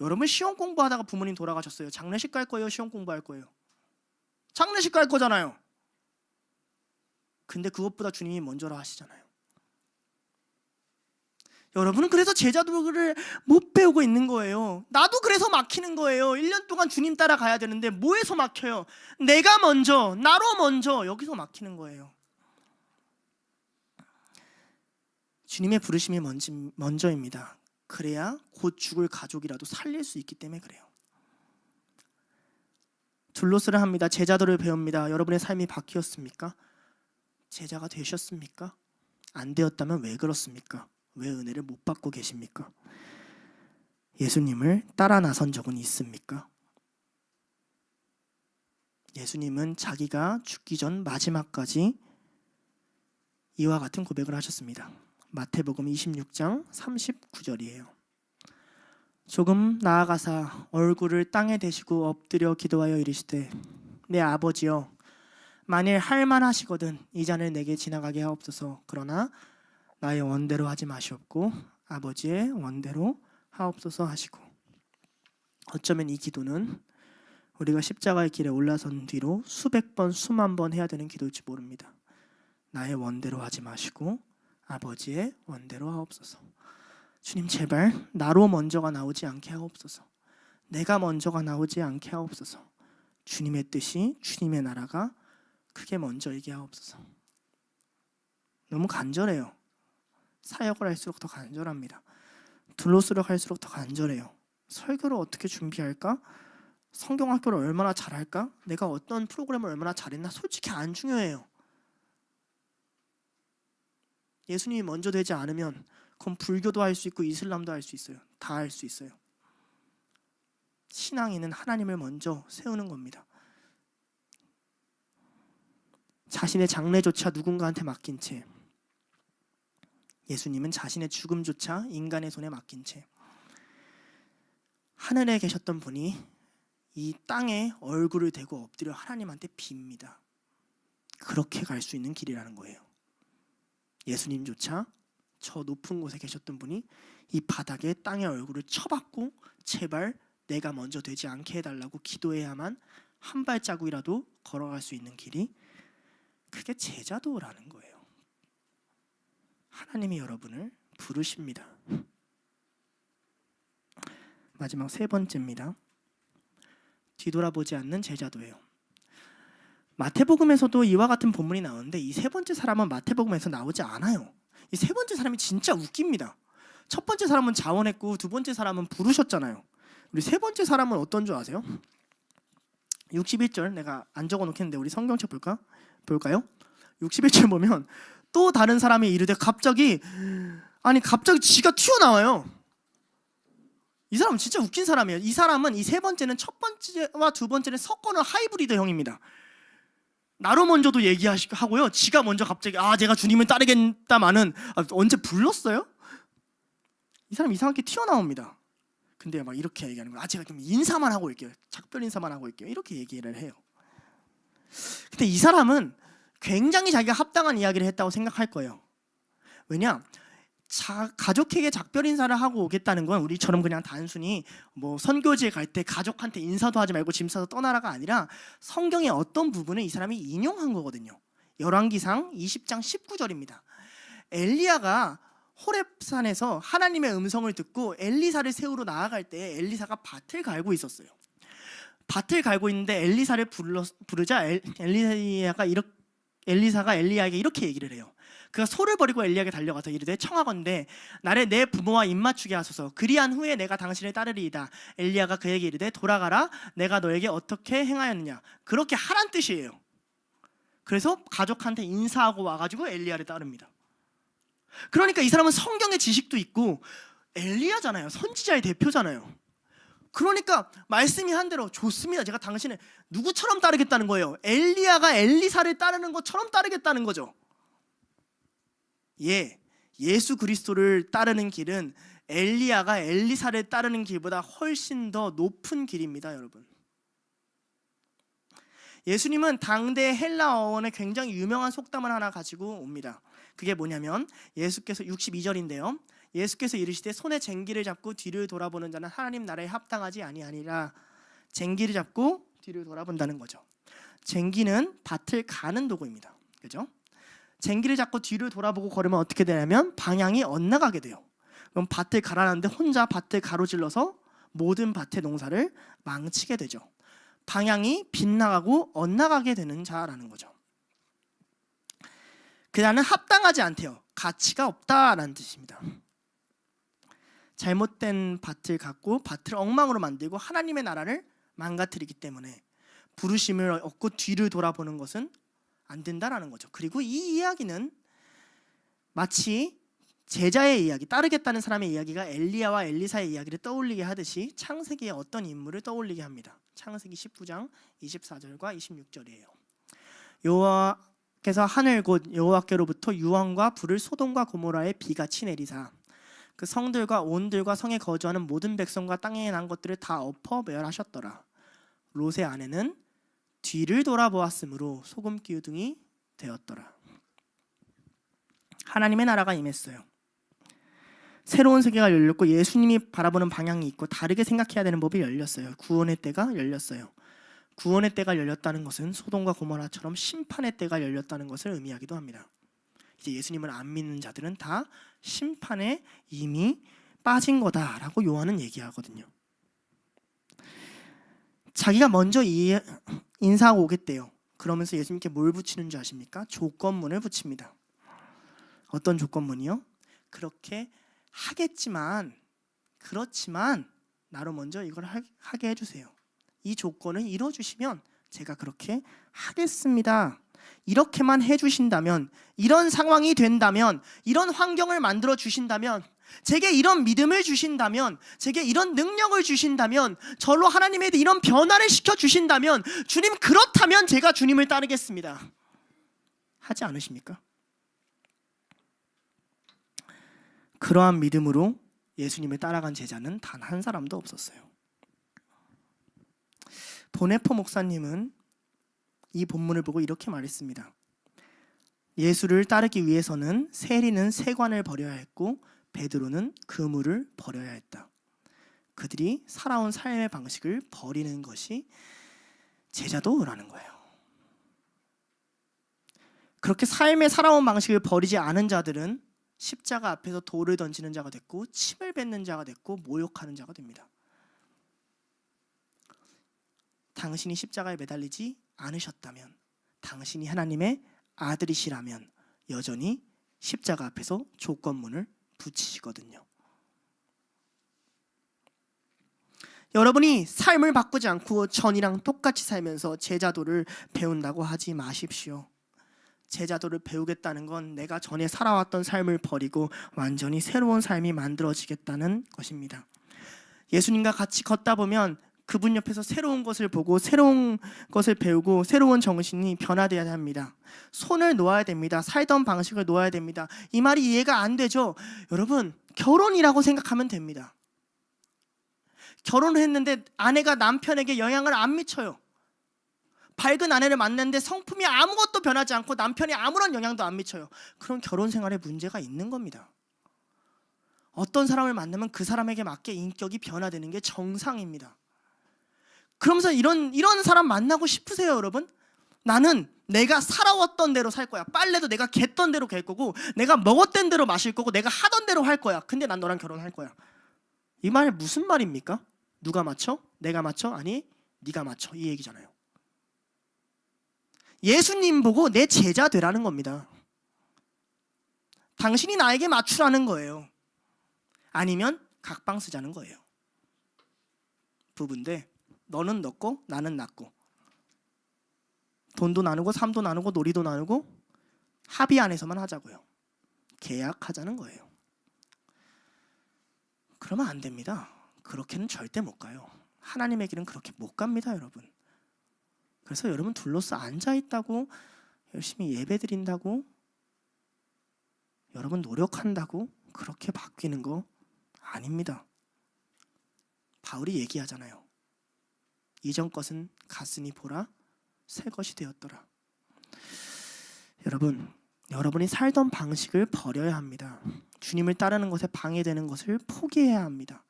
여러분 시험 공부하다가 부모님 돌아가셨어요. 장례식 갈 거예요? 시험 공부할 거예요? 장례식 갈 거잖아요. 근데 그것보다 주님이 먼저라 하시잖아요. 여러분은 그래서 제자도를 못 배우고 있는 거예요. 나도 그래서 막히는 거예요. 1년 동안 주님 따라가야 되는데 뭐에서 막혀요? 내가 먼저, 나로 먼저, 여기서 막히는 거예요. 주님의 부르심이 먼저입니다. 그래야 곧 죽을 가족이라도 살릴 수 있기 때문에 그래요. 둘로스를 합니다. 제자도를 배웁니다. 여러분의 삶이 바뀌었습니까? 제자가 되셨습니까? 안 되었다면 왜 그렇습니까? 왜 은혜를 못 받고 계십니까? 예수님을 따라 나선 적은 있습니까? 예수님은 자기가 죽기 전 마지막까지 이와 같은 고백을 하셨습니다. 마태복음 26장 39절이에요. 조금 나아가사 얼굴을 땅에 대시고 엎드려 기도하여 이르시되 내 아버지여 만일 할만하시거든 이 잔을 내게 지나가게 하옵소서. 그러나 나의 원대로 하지 마시옵고 아버지의 원대로 하옵소서 하시고. 어쩌면 이 기도는 우리가 십자가의 길에 올라선 뒤로 수백 번 수만 번 해야 되는 기도일지 모릅니다. 나의 원대로 하지 마시고 아버지의 원대로 하옵소서. 주님 제발 나로 먼저가 나오지 않게 하옵소서. 내가 먼저가 나오지 않게 하옵소서. 주님의 뜻이, 주님의 나라가 크게 먼저이게 하옵소서. 너무 간절해요. 사역을 할수록 더 간절합니다. 둘로스를 갈수록 더 간절해요. 설교를 어떻게 준비할까? 성경학교를 얼마나 잘할까? 내가 어떤 프로그램을 얼마나 잘했나? 솔직히 안 중요해요. 예수님이 먼저 되지 않으면 그건 불교도 할 수 있고 이슬람도 할 수 있어요. 다 할 수 있어요. 신앙인은 하나님을 먼저 세우는 겁니다. 자신의 장래조차 누군가한테 맡긴 채, 예수님은 자신의 죽음조차 인간의 손에 맡긴 채 하늘에 계셨던 분이 이 땅에 얼굴을 대고 엎드려 하나님한테 빕니다. 그렇게 갈 수 있는 길이라는 거예요. 예수님조차 저 높은 곳에 계셨던 분이 이 바닥에 땅에 얼굴을 쳐박고 제발 내가 먼저 되지 않게 해달라고 기도해야만 한 발자국이라도 걸어갈 수 있는 길이, 그게 제자도라는 거예요. 하나님이 여러분을 부르십니다. 마지막 세 번째입니다. 뒤돌아보지 않는 제자도예요. 마태복음에서도 이와 같은 본문이 나오는데 이 세 번째 사람은 마태복음에서 나오지 않아요. 이 세 번째 사람이 진짜 웃깁니다. 첫 번째 사람은 자원했고 두 번째 사람은 부르셨잖아요. 우리 세 번째 사람은 어떤 줄 아세요? 61절 내가 안 적어 놓겠는데 우리 성경책 볼까요? 61절 보면 또 다른 사람이 이르되 갑자기 지가 튀어나와요. 이 사람은 진짜 웃긴 사람이에요. 이 사람은 이 세 번째는 첫 번째와 두 번째는 섞어놓은 하이브리드 형입니다. 나로 먼저도 얘기하고요. 지가 먼저 갑자기 제가 주님을 따르겠다마는 언제 불렀어요? 이 사람 이상하게 튀어나옵니다. 근데 막 이렇게 얘기하는 거예요. 제가 그럼 인사만 하고 있게요. 작별 인사만 하고 있게요. 이렇게 얘기를 해요. 근데 이 사람은 굉장히 자기가 합당한 이야기를 했다고 생각할 거예요. 왜냐? 가족에게 작별 인사를 하고 오겠다는 건 우리처럼 그냥 단순히 뭐 선교지에 갈 때 가족한테 인사도 하지 말고 짐 싸서 떠나라가 아니라 성경의 어떤 부분을 이 사람이 인용한 거거든요. 열왕기상 20장 19절입니다. 엘리야가 호렙산에서 하나님의 음성을 듣고 엘리사를 세우러 나아갈 때 엘리사가 밭을 갈고 있었어요. 밭을 갈고 있는데 엘리사를 부르자 엘리사가 엘리야에게 이렇게 얘기를 해요. 그가 소를 버리고 엘리야에게 달려가서 이르되 청하건대 나를 내 부모와 입맞추게 하소서. 그리한 후에 내가 당신을 따르리이다. 엘리야가 그에게 이르되 돌아가라. 내가 너에게 어떻게 행하였느냐. 그렇게 하란 뜻이에요. 그래서 가족한테 인사하고 와가지고 엘리야를 따릅니다. 그러니까 이 사람은 성경의 지식도 있고 엘리야잖아요. 선지자의 대표잖아요. 그러니까 말씀이 한 대로 좋습니다. 제가 당신을 누구처럼 따르겠다는 거예요. 엘리야가 엘리사를 따르는 것처럼 따르겠다는 거죠. 예수 그리스도를 따르는 길은 엘리야가 엘리사를 따르는 길보다 훨씬 더 높은 길입니다, 여러분. 예수님은 당대 헬라 어원에 굉장히 유명한 속담을 하나 가지고 옵니다. 그게 뭐냐면 예수께서 62절인데요. 예수께서 이르시되 손에 쟁기를 잡고 뒤를 돌아보는 자는 하나님 나라에 합당하지 아니하니라. 쟁기를 잡고 뒤를 돌아본다는 거죠. 쟁기는 밭을 가는 도구입니다. 그죠? 쟁기를 잡고 뒤를 돌아보고 걸으면 어떻게 되냐면 방향이 엇나가게 돼요. 그럼 밭을 가라는데 혼자 밭을 가로질러서 모든 밭의 농사를 망치게 되죠. 방향이 빗나가고 엇나가게 되는 자라는 거죠. 그자는 합당하지 않대요. 가치가 없다라는 뜻입니다. 잘못된 밭을 갖고 밭을 엉망으로 만들고 하나님의 나라를 망가뜨리기 때문에 부르심을 얻고 뒤를 돌아보는 것은 안 된다라는 거죠. 그리고 이 이야기는 마치 제자의 이야기, 따르겠다는 사람의 이야기가 엘리야와 엘리사의 이야기를 떠올리게 하듯이 창세기의 어떤 인물을 떠올리게 합니다. 창세기 19장 24절과 26절이에요. 여호와께서 하늘 곧 여호와께로부터 유황과 불을 소돔과 고모라에 비같이 내리사 그 성들과 온들과 성에 거주하는 모든 백성과 땅에 난 것들을 다 엎어 멸하셨더라. 롯의 아내는 뒤를 돌아보았으므로 소금 기둥이 되었더라. 하나님의 나라가 임했어요. 새로운 세계가 열렸고 예수님이 바라보는 방향이 있고 다르게 생각해야 되는 법이 열렸어요. 구원의 때가 열렸어요. 구원의 때가 열렸다는 것은 소돔과 고모라처럼 심판의 때가 열렸다는 것을 의미하기도 합니다. 이제 예수님을 안 믿는 자들은 다 심판에 이미 빠진 거다라고 요한은 얘기하거든요. 자기가 먼저 인사하고 오겠대요. 그러면서 예수님께 뭘 붙이는 줄 아십니까? 조건문을 붙입니다. 어떤 조건문이요? 그렇게 그렇지만 나로 먼저 이걸 하게 해주세요. 이 조건을 이뤄주시면 제가 그렇게 하겠습니다. 이렇게만 해주신다면, 이런 상황이 된다면, 이런 환경을 만들어 주신다면, 제게 이런 믿음을 주신다면, 제게 이런 능력을 주신다면, 저로 하나님에 대해 이런 변화를 시켜주신다면, 주님 그렇다면 제가 주님을 따르겠습니다. 하지 않으십니까? 그러한 믿음으로 예수님을 따라간 제자는 단 한 사람도 없었어요. 보네포 목사님은 이 본문을 보고 이렇게 말했습니다. 예수를 따르기 위해서는 세리는 세관을 버려야 했고 베드로는 그물을 버려야 했다. 그들이 살아온 삶의 방식을 버리는 것이 제자도라는 거예요. 그렇게 삶의 살아온 방식을 버리지 않은 자들은 십자가 앞에서 돌을 던지는 자가 됐고 침을 뱉는 자가 됐고 모욕하는 자가 됩니다. 당신이 십자가에 매달리지 않으셨다면, 당신이 하나님의 아들이시라면 여전히 십자가 앞에서 조건문을 붙이시거든요. 여러분이 삶을 바꾸지 않고 전이랑 똑같이 살면서 제자도를 배운다고 하지 마십시오. 제자도를 배우겠다는 건 내가 전에 살아왔던 삶을 버리고 완전히 새로운 삶이 만들어지겠다는 것입니다. 예수님과 같이 걷다 보면 그분 옆에서 새로운 것을 보고 새로운 것을 배우고 새로운 정신이 변화되어야 합니다. 손을 놓아야 됩니다. 살던 방식을 놓아야 됩니다. 이 말이 이해가 안 되죠? 여러분, 결혼이라고 생각하면 됩니다. 결혼을 했는데 아내가 남편에게 영향을 안 미쳐요. 밝은 아내를 만났는데 성품이 아무것도 변하지 않고 남편이 아무런 영향도 안 미쳐요. 그런 결혼 생활에 문제가 있는 겁니다. 어떤 사람을 만나면 그 사람에게 맞게 인격이 변화되는 게 정상입니다. 그러면서 이런 사람 만나고 싶으세요, 여러분? 나는 내가 살아왔던 대로 살 거야. 빨래도 내가 갰던 대로 갤 거고, 내가 먹었던 대로 마실 거고, 내가 하던 대로 할 거야. 근데 난 너랑 결혼할 거야. 이 말 무슨 말입니까? 누가 맞춰? 내가 맞춰? 아니, 네가 맞춰. 이 얘기잖아요. 예수님 보고 내 제자 되라는 겁니다. 당신이 나에게 맞추라는 거예요. 아니면 각방 쓰자는 거예요. 부부인데 너는 너 거, 나는 나 거. 돈도 나누고 삶도 나누고 놀이도 나누고 합의 안에서만 하자고요. 계약하자는 거예요. 그러면 안 됩니다. 그렇게는 절대 못 가요. 하나님의 길은 그렇게 못 갑니다, 여러분. 그래서 여러분 둘러싸 앉아있다고 열심히 예배드린다고 여러분 노력한다고 그렇게 바뀌는 거 아닙니다. 바울이 얘기하잖아요. 이전 것은 갔으니 보라 새 것이 되었더라. 여러분이 살던 방식을 버려야 합니다. 주님을 따르는 것에 방해되는 것을 포기해야 합니다.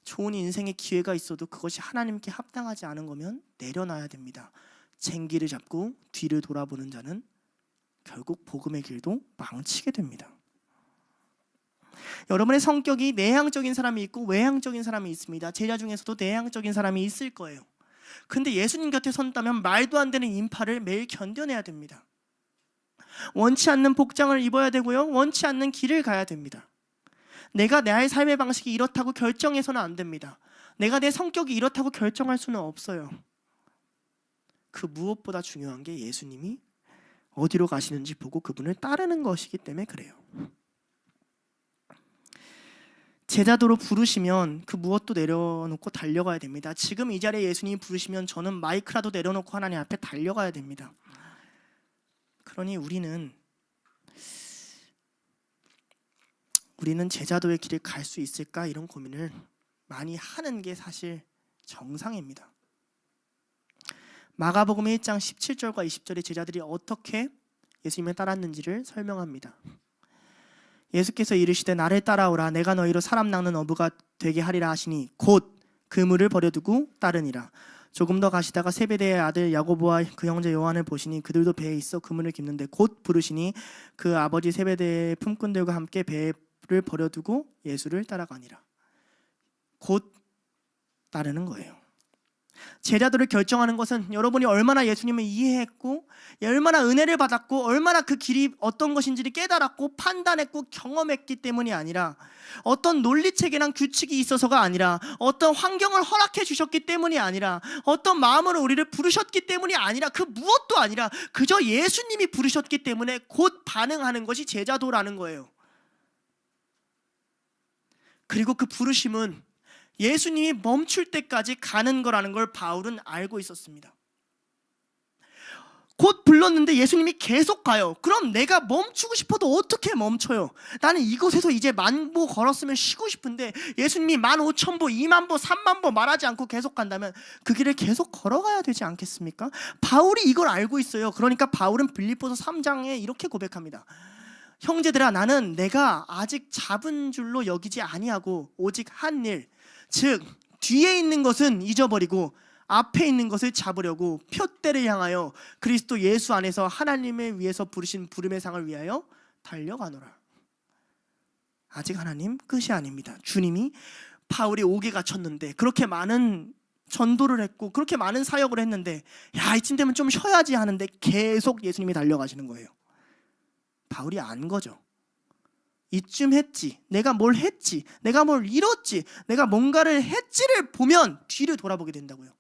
좋은 인생의 기회가 있어도 그것이 하나님께 합당하지 않은 거면 내려놔야 됩니다. 쟁기를 잡고 뒤를 돌아보는 자는 결국 복음의 길도 망치게 됩니다. 여러분의 성격이 내향적인 사람이 있고 외향적인 사람이 있습니다. 제자 중에서도 내향적인 사람이 있을 거예요. 근데 예수님 곁에 선다면 말도 안 되는 인파를 매일 견뎌내야 됩니다. 원치 않는 복장을 입어야 되고요. 원치 않는 길을 가야 됩니다. 내가 나의 삶의 방식이 이렇다고 결정해서는 안 됩니다. 내가 내 성격이 이렇다고 결정할 수는 없어요. 그 무엇보다 중요한 게 예수님이 어디로 가시는지 보고 그분을 따르는 것이기 때문에 그래요. 제자도로 부르시면 그 무엇도 내려놓고 달려가야 됩니다. 지금 이 자리에 예수님이 부르시면 저는 마이크라도 내려놓고 하나님 앞에 달려가야 됩니다. 그러니 우리는 제자도의 길을 갈 수 있을까 이런 고민을 많이 하는 게 사실 정상입니다. 마가복음 1장 17절과 20절에 제자들이 어떻게 예수님을 따랐는지를 설명합니다. 예수께서 이르시되 나를 따라오라 내가 너희로 사람 낚는 어부가 되게 하리라 하시니 곧 그물을 버려두고 따르니라. 조금 더 가시다가 세베대의 아들 야고보와 그 형제 요한을 보시니 그들도 배에 있어 그물을 깁는데 곧 부르시니 그 아버지 세베대의 품꾼들과 함께 배를 버려두고 예수를 따라가니라. 곧 따르는 거예요. 제자들을 결정하는 것은 여러분이 얼마나 예수님을 이해했고 얼마나 은혜를 받았고 얼마나 그 길이 어떤 것인지를 깨달았고 판단했고 경험했기 때문이 아니라 어떤 논리체계랑 규칙이 있어서가 아니라 어떤 환경을 허락해 주셨기 때문이 아니라 어떤 마음으로 우리를 부르셨기 때문이 아니라 그 무엇도 아니라 그저 예수님이 부르셨기 때문에 곧 반응하는 것이 제자도라는 거예요. 그리고 그 부르심은 예수님이 멈출 때까지 가는 거라는 걸 바울은 알고 있었습니다. 곧 불렀는데 예수님이 계속 가요. 그럼 내가 멈추고 싶어도 어떻게 멈춰요? 나는 이곳에서 이제 10,000보 걸었으면 쉬고 싶은데 예수님이 15,000보, 20,000보, 30,000보 말하지 않고 계속 간다면 그 길을 계속 걸어가야 되지 않겠습니까? 바울이 이걸 알고 있어요. 그러니까 바울은 빌립보서 3장에 이렇게 고백합니다. 형제들아, 나는 내가 아직 잡은 줄로 여기지 아니하고 오직 한 일, 즉 뒤에 있는 것은 잊어버리고 앞에 있는 것을 잡으려고 표대를 향하여 그리스도 예수 안에서 하나님을 위해서 부르신 부름의 상을 위하여 달려가노라. 아직 하나님 끝이 아닙니다. 주님이 바울이 옥에 갇혔는데 그렇게 많은 전도를 했고 그렇게 많은 사역을 했는데 야, 이쯤 되면 좀 쉬어야지 하는데 계속 예수님이 달려가시는 거예요. 바울이 안 거죠. 이쯤 했지, 내가 뭘 했지, 내가 뭘 이뤘지, 내가 뭔가를 했지를 보면 뒤를 돌아보게 된다고요.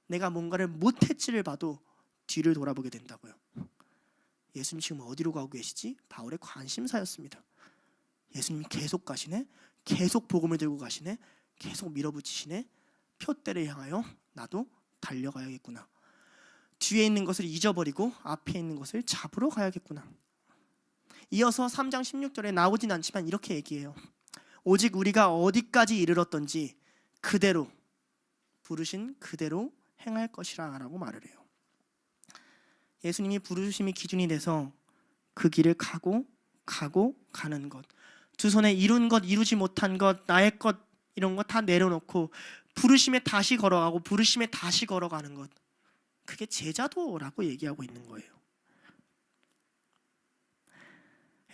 내가 뭔가를 못했지를 봐도 뒤를 돌아보게 된다고요. 예수님 지금 어디로 가고 계시지? 바울의 관심사였습니다. 예수님이 계속 가시네, 계속 복음을 들고 가시네, 계속 밀어붙이시네. 표대를 향하여 나도 달려가야겠구나. 뒤에 있는 것을 잊어버리고 앞에 있는 것을 잡으러 가야겠구나. 이어서 3장 16절에 나오진 않지만 이렇게 얘기해요. 오직 우리가 어디까지 이르렀던지 그대로, 부르신 그대로 행할 것이라 라고 말을 해요. 예수님이 부르심이 기준이 돼서 그 길을 가고 가는 것, 두 손에 이룬 것, 이루지 못한 것, 나의 것, 이런 거 다 내려놓고 부르심에 다시 걸어가고 부르심에 다시 걸어가는 것, 그게 제자도라고 얘기하고 있는 거예요.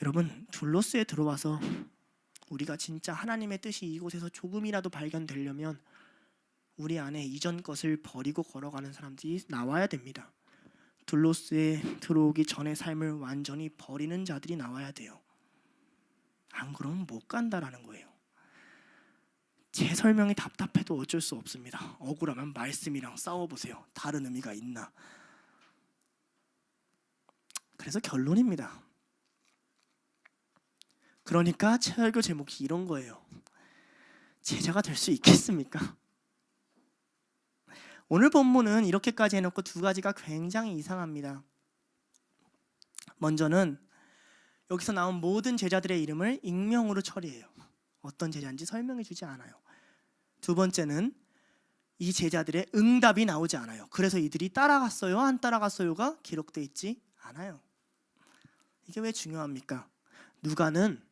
여러분, 둘로스에 들어와서 우리가 진짜 하나님의 뜻이 이곳에서 조금이라도 발견되려면 우리 안에 이전 것을 버리고 걸어가는 사람들이 나와야 됩니다. 둘로스에 들어오기 전의 삶을 완전히 버리는 자들이 나와야 돼요. 안 그러면 못 간다라는 거예요. 제 설명이 답답해도 어쩔 수 없습니다. 억울하면 말씀이랑 싸워보세요. 다른 의미가 있나. 그래서 결론입니다. 그러니까 설교 제목이 이런 거예요. 제자가 될 수 있겠습니까? 오늘 본문은 이렇게까지 해놓고 두 가지가 굉장히 이상합니다. 먼저는 여기서 나온 모든 제자들의 이름을 익명으로 처리해요. 어떤 제자인지 설명해 주지 않아요. 두 번째는 이 제자들의 응답이 나오지 않아요. 그래서 이들이 따라갔어요, 안 따라갔어요가 기록되어 있지 않아요. 이게 왜 중요합니까? 누가는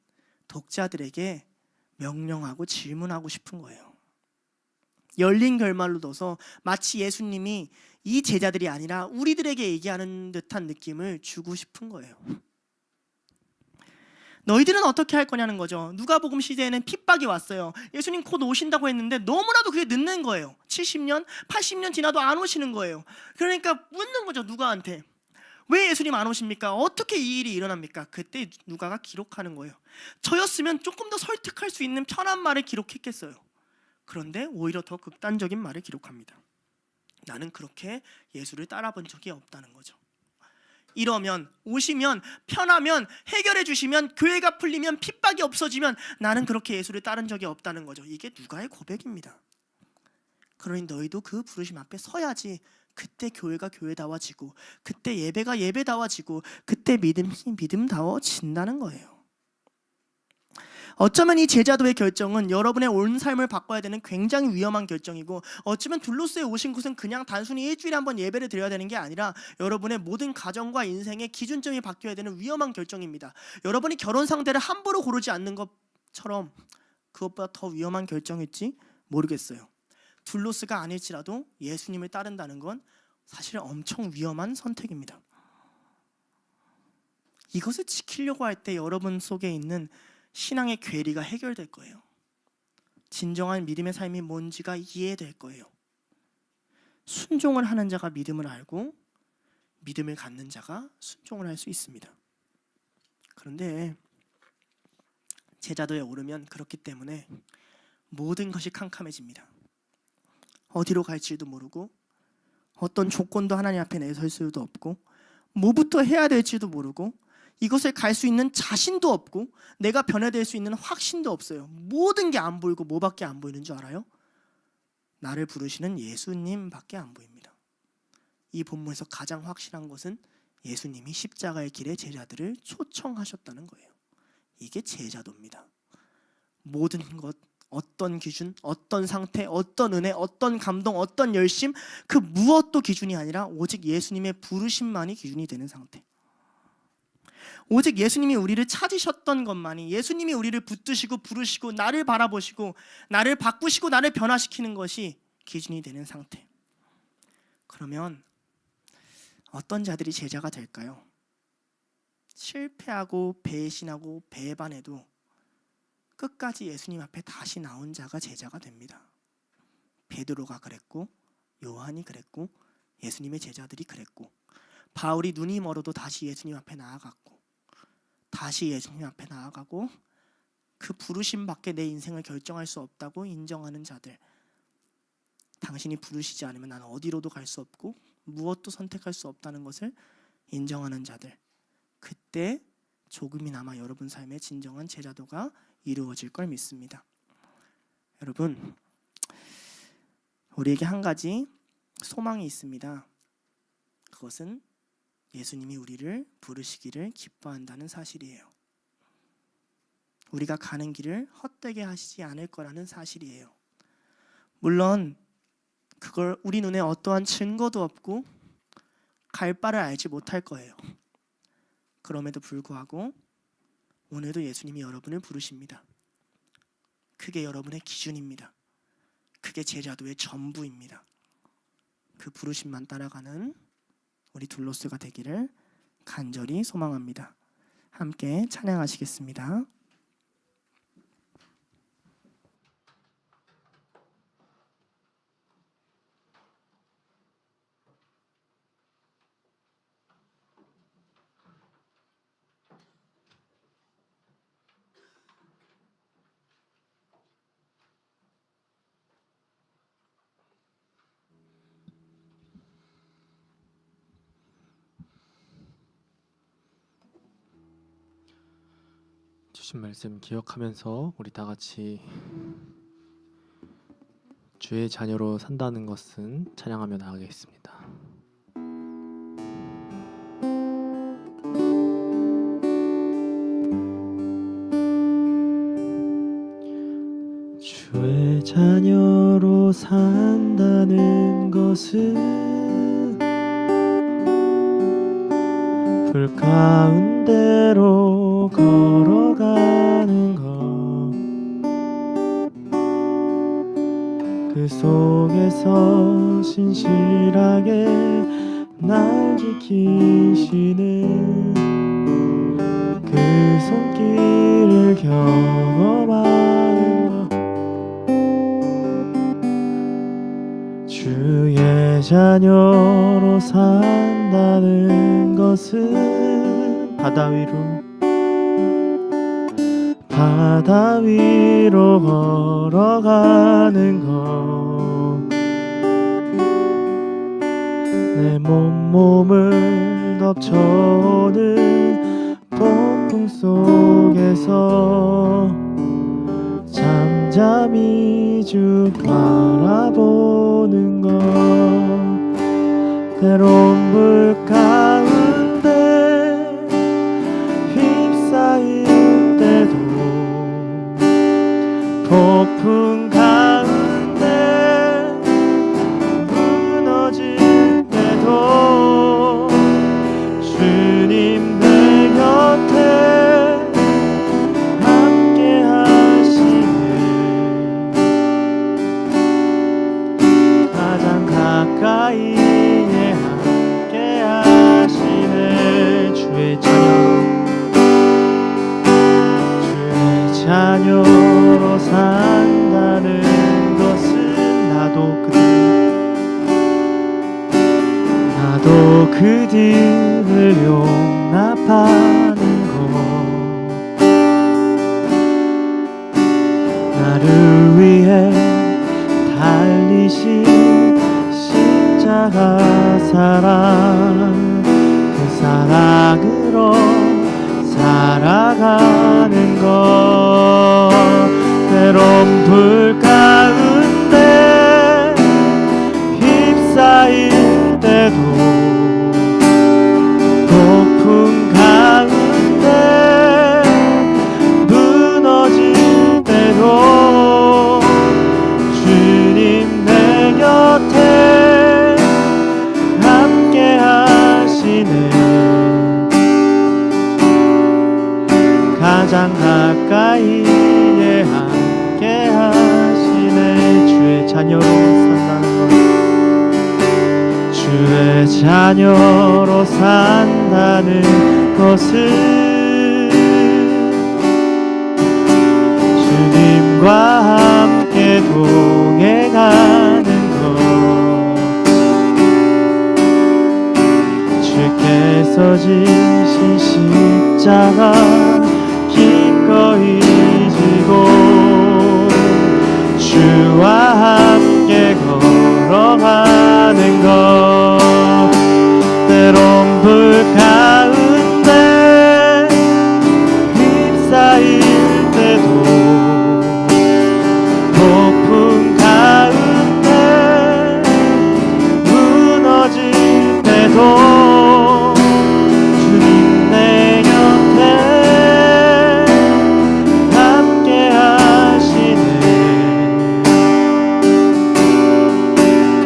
독자들에게 명령하고 질문하고 싶은 거예요. 열린 결말로 둬서 마치 예수님이 이 제자들이 아니라 우리들에게 얘기하는 듯한 느낌을 주고 싶은 거예요. 너희들은 어떻게 할 거냐는 거죠. 누가복음 시대에는 핍박이 왔어요. 예수님 곧 오신다고 했는데 너무나도 그게 늦는 거예요. 70년, 80년 지나도 안 오시는 거예요. 그러니까 묻는 거죠, 누가한테. 왜 예수님 안 오십니까? 어떻게 이 일이 일어납니까? 그때 누가가 기록하는 거예요. 저였으면 조금 더 설득할 수 있는 편한 말을 기록했겠어요. 그런데 오히려 더 극단적인 말을 기록합니다. 나는 그렇게 예수를 따라본 적이 없다는 거죠. 이러면, 오시면, 편하면, 해결해 주시면, 교회가 풀리면, 핍박이 없어지면 나는 그렇게 예수를 따른 적이 없다는 거죠. 이게 누가의 고백입니다. 그러니 너희도 그 부르심 앞에 서야지. 그때 교회가 교회다워지고, 그때 예배가 예배다워지고, 그때 믿음이 믿음다워진다는 거예요. 어쩌면 이 제자도의 결정은 여러분의 온 삶을 바꿔야 되는 굉장히 위험한 결정이고, 어쩌면 둘로스에 오신 곳은 그냥 단순히 일주일에 한 번 예배를 드려야 되는 게 아니라 여러분의 모든 가정과 인생의 기준점이 바뀌어야 되는 위험한 결정입니다. 여러분이 결혼 상대를 함부로 고르지 않는 것처럼 그것보다 더 위험한 결정일지 모르겠어요. 둘로스가 아닐지라도 예수님을 따른다는 건 사실 엄청 위험한 선택입니다. 이것을 지키려고 할 때 여러분 속에 있는 신앙의 괴리가 해결될 거예요. 진정한 믿음의 삶이 뭔지가 이해될 거예요. 순종을 하는 자가 믿음을 알고 믿음을 갖는 자가 순종을 할 수 있습니다. 그런데 제자도에 오르면 그렇기 때문에 모든 것이 캄캄해집니다. 어디로 갈지도 모르고 어떤 조건도 하나님 앞에 내설 수도 없고 뭐부터 해야 될지도 모르고 이것을 갈 수 있는 자신도 없고 내가 변화될 수 있는 확신도 없어요. 모든 게 안 보이고 뭐밖에 안 보이는 줄 알아요? 나를 부르시는 예수님밖에 안 보입니다. 이 본문에서 가장 확실한 것은 예수님이 십자가의 길에 제자들을 초청하셨다는 거예요. 이게 제자도입니다. 모든 것, 어떤 기준, 어떤 상태, 어떤 은혜, 어떤 감동, 어떤 열심, 그 무엇도 기준이 아니라 오직 예수님의 부르심만이 기준이 되는 상태. 오직 예수님이 우리를 찾으셨던 것만이, 예수님이 우리를 붙드시고 부르시고 나를 바라보시고 나를 바꾸시고 나를 변화시키는 것이 기준이 되는 상태. 그러면 어떤 자들이 제자가 될까요? 실패하고 배신하고 배반해도 끝까지 예수님 앞에 다시 나온 자가 제자가 됩니다. 베드로가 그랬고, 요한이 그랬고, 예수님의 제자들이 그랬고, 바울이 눈이 멀어도 다시 예수님 앞에 나아갔고, 다시 예수님 앞에 나아가고, 그 부르심밖에 내 인생을 결정할 수 없다고 인정하는 자들, 당신이 부르시지 않으면 나는 어디로도 갈 수 없고 무엇도 선택할 수 없다는 것을 인정하는 자들, 그때 조금이나마 여러분 삶의 진정한 제자도가 이루어질 걸 믿습니다. 여러분, 우리에게 한 가지 소망이 있습니다. 그것은 예수님이 우리를 부르시기를 기뻐한다는 사실이에요. 우리가 가는 길을 헛되게 하시지 않을 거라는 사실이에요. 물론 그걸 우리 눈에 어떠한 증거도 없고 갈 바를 알지 못할 거예요. 그럼에도 불구하고 오늘도 예수님이 여러분을 부르십니다. 그게 여러분의 기준입니다. 그게 제자도의 전부입니다. 그 부르심만 따라가는 우리 둘로스가 되기를 간절히 소망합니다. 함께 찬양하시겠습니다. 주신 말씀 기억하면서 우리 다 같이 주의 자녀로 산다는 것은 찬양하며 나아가겠습니다. 주의 자녀로 산다는 것은 불 가운데로 걸어가는 것, 그 속에서 신실하게 날 지키시는 그 손길을 경험하는 것, 주의 자녀로 산다는 것은 바다 위로 걸어가는 것, 내 몸을 덮쳐오는 폭풍 속에서 잠잠히 주 바라보는 것, 때론 불 가운데 휩싸일 때도, 폭풍 가운데 무너질 때도 주님 내 곁에 함께 하시네, 가장 가까이에 함께 하시네. 주의 자녀로 산다는 것은 나도 그들을 용납하는 것, 나를 위해 달리신 십자가 사랑, 그 사랑으로 살아가는 것, 때론 불 가운데 휩싸일 때도 가장 가까이에 함께 하시네. 주의 자녀로 산다는 것, 주의 자녀로 산다는 것을 주님과 함께 동행하는 것, 주께서 지신 십자가 기꺼이 지고 주와 함께 걸어가는 것, 때론 불 가운데 휩싸일 때도 폭풍 가운데 무너질 때도 주님 내 곁에 함께 하시네.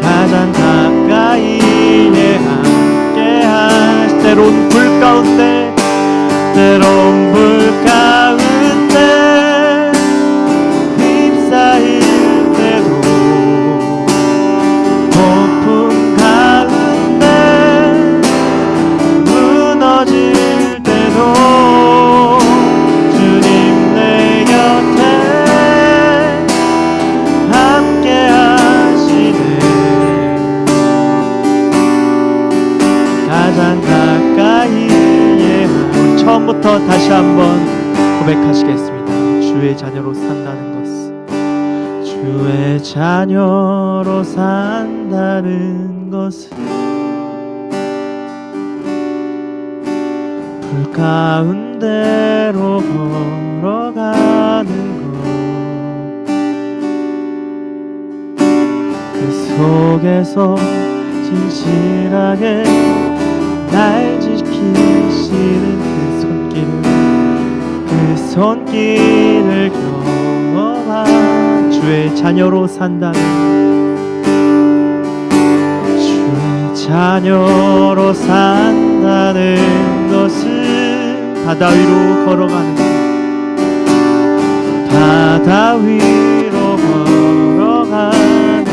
가장 가까이에 함께 하시, 때론 불 가운데, 때론 불 가운데 휩싸일 때도 폭풍 가운데 무너질 때도 주님 내 곁에 함께 하시네. 가장 가까이에 함께. 처음부터 다시 한번 고백하시겠습니다. 주의 자녀로 산다는 것, 주의 자녀로 산다는 것은 불 가운데로 걸어가는 것, 그 속에서 진실하게 날 지키시는 그 손길을 경험한 주의 자녀로 산다는, 주의 자녀로 산다는 것은 바다 위로 걸어가는 것, 바다 위로 걸어가는 것,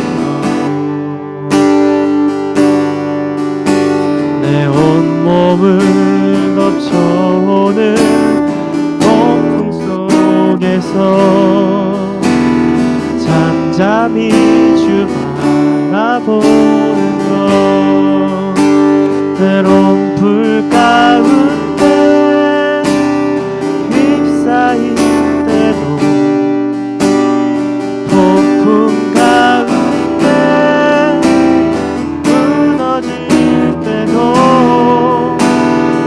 내 온몸을 덮쳐오는 폭풍 속에서 잠잠히 주 바라보는 것, 때론 불 가운데 휩싸일 때도 폭풍 가운데 무너질 때도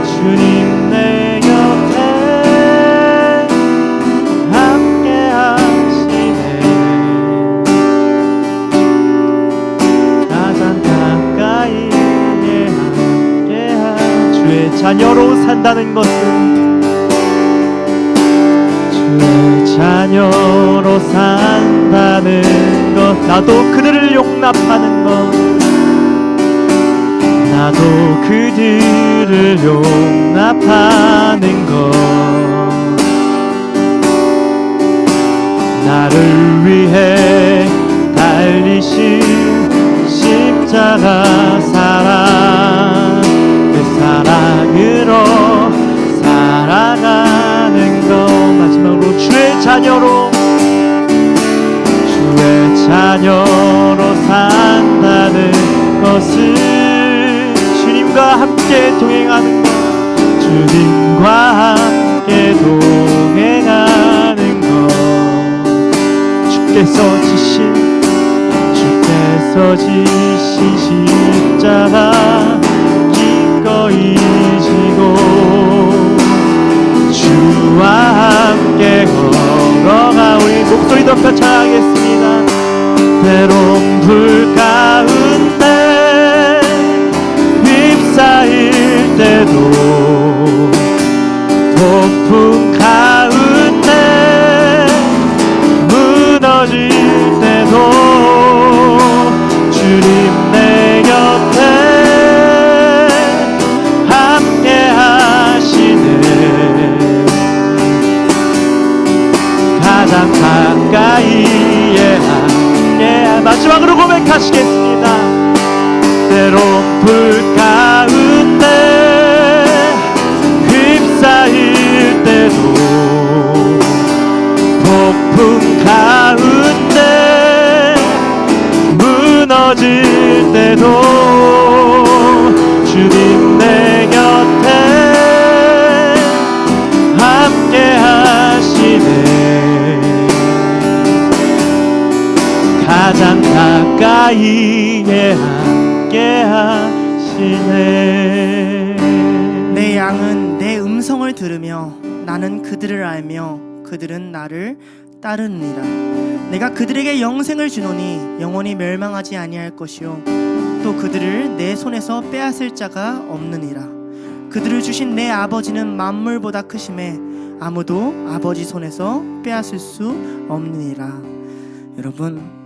주님 내 곁에 함께 하시네. 가장 가까이에 함께 주의 자녀로 산다는 것은, 주의 자녀로 산다는 것, 나도 그들을 용납하는 것, 나도 그들을 용납하는 것, 나를 위해 달리신 십자가 사랑, 그 사랑으로 살아가는 것, 마지막으로 주의 자녀로, 주의 자녀로 산다는 것은 주님과 함께 동행하는 것, 주님과 함께 동행하는 것, 주께서 지신 십자가 기꺼이 지고 주와 함께 걸어가. 우리 목소리 높여 찬양하겠습니다. 때론 불 가운데 휩싸일 때도 폭풍 가운데 무너질 때도 주님 내 곁에 함께 하시네. 가장 가까이에 함께. 마지막으로 고백하시겠습니다. 때론 불 가운데 휩싸일 때도 폭풍 가운데 무너질 때도 주님 내 곁에 함께 하시네. 가장 가까이에 함께 하시네. 내 양은 내 음성을 들으며 나는 그들을 알며 그들은 나를 따르느니라. 내가 그들에게 영생을 주노니 영원히 멸망하지 아니할 것이요 또 그들을 내 손에서 빼앗을 자가 없느니라. 그들을 주신 내 아버지는 만물보다 크심에 아무도 아버지 손에서 빼앗을 수 없느니라. 여러분,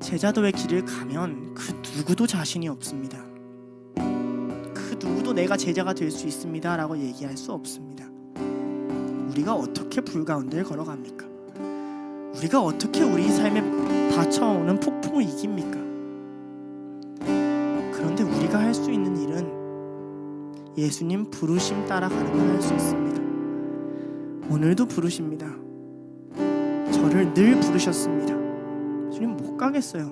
제자도의 길을 가면 그 누구도 자신이 없습니다. 그 누구도 내가 제자가 될 수 있습니다 라고 얘기할 수 없습니다. 우리가 어떻게 불 가운데를 걸어갑니까? 우리가 어떻게 우리 삶에 닥쳐오는 폭풍을 이깁니까? 그런데 우리가 할 수 있는 일은 예수님 부르심 따라가는 걸 할 수 있습니다. 오늘도 부르십니다. 저를 늘 부르셨습니다. 주님 못 가겠어요.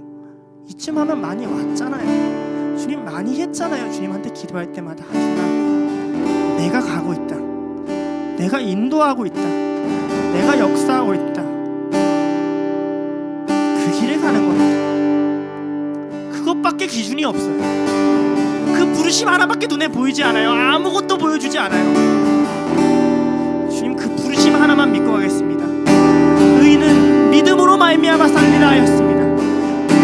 이쯤 하면 많이 왔잖아요. 주님 많이 했잖아요. 주님한테 기도할 때마다. 하지만 내가 가고 있다. 내가 인도하고 있다. 내가 역사하고 있다. 그 길을 가는 겁니다. 그것밖에 기준이 없어요. 그 부르심 하나밖에 눈에 보이지 않아요. 아무것도 보여주지 않아요. 주님 그 부르심 하나만 믿고 가겠습니다. 의인은 믿음으로 말미암아 살리라 하였습니다.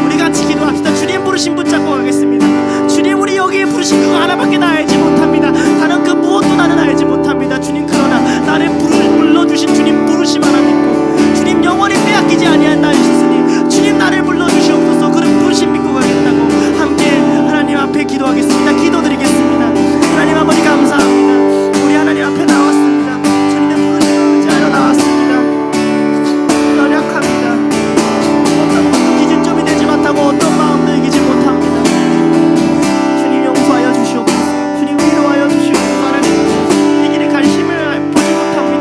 우리 같이 기도합시다. 주님 부르심 붙잡고 가겠습니다. 주님 우리 여기에 부르신 그거 하나밖에 나 알지 못합니다. 다른 그 무엇도 나는 알지 못합니다. 주님 그러나 나를 불러주신 주님 부르심 하나 믿고 주님 영원히 빼앗기지 아니한 나 주시니 주님 나를 불러주시옵소서. 그런 부르심 믿고 가겠다고 함께 하나님 앞에 기도하겠습니다. 기도드리겠습니다. 하나님 아버지 감사합니다. 우리 하나님 앞에 나왔습니다. 주님의 부르심을 의지하여 나왔습니다. 연약합니다. 어떤 기준점이 되지 못하고 어떤 마음도 이기지 못합니다. 주님 용서하여 주시옵소서. 주님 위로하여 주시옵소서. 하나님 이 길에 갈 힘을 보지 못합니다.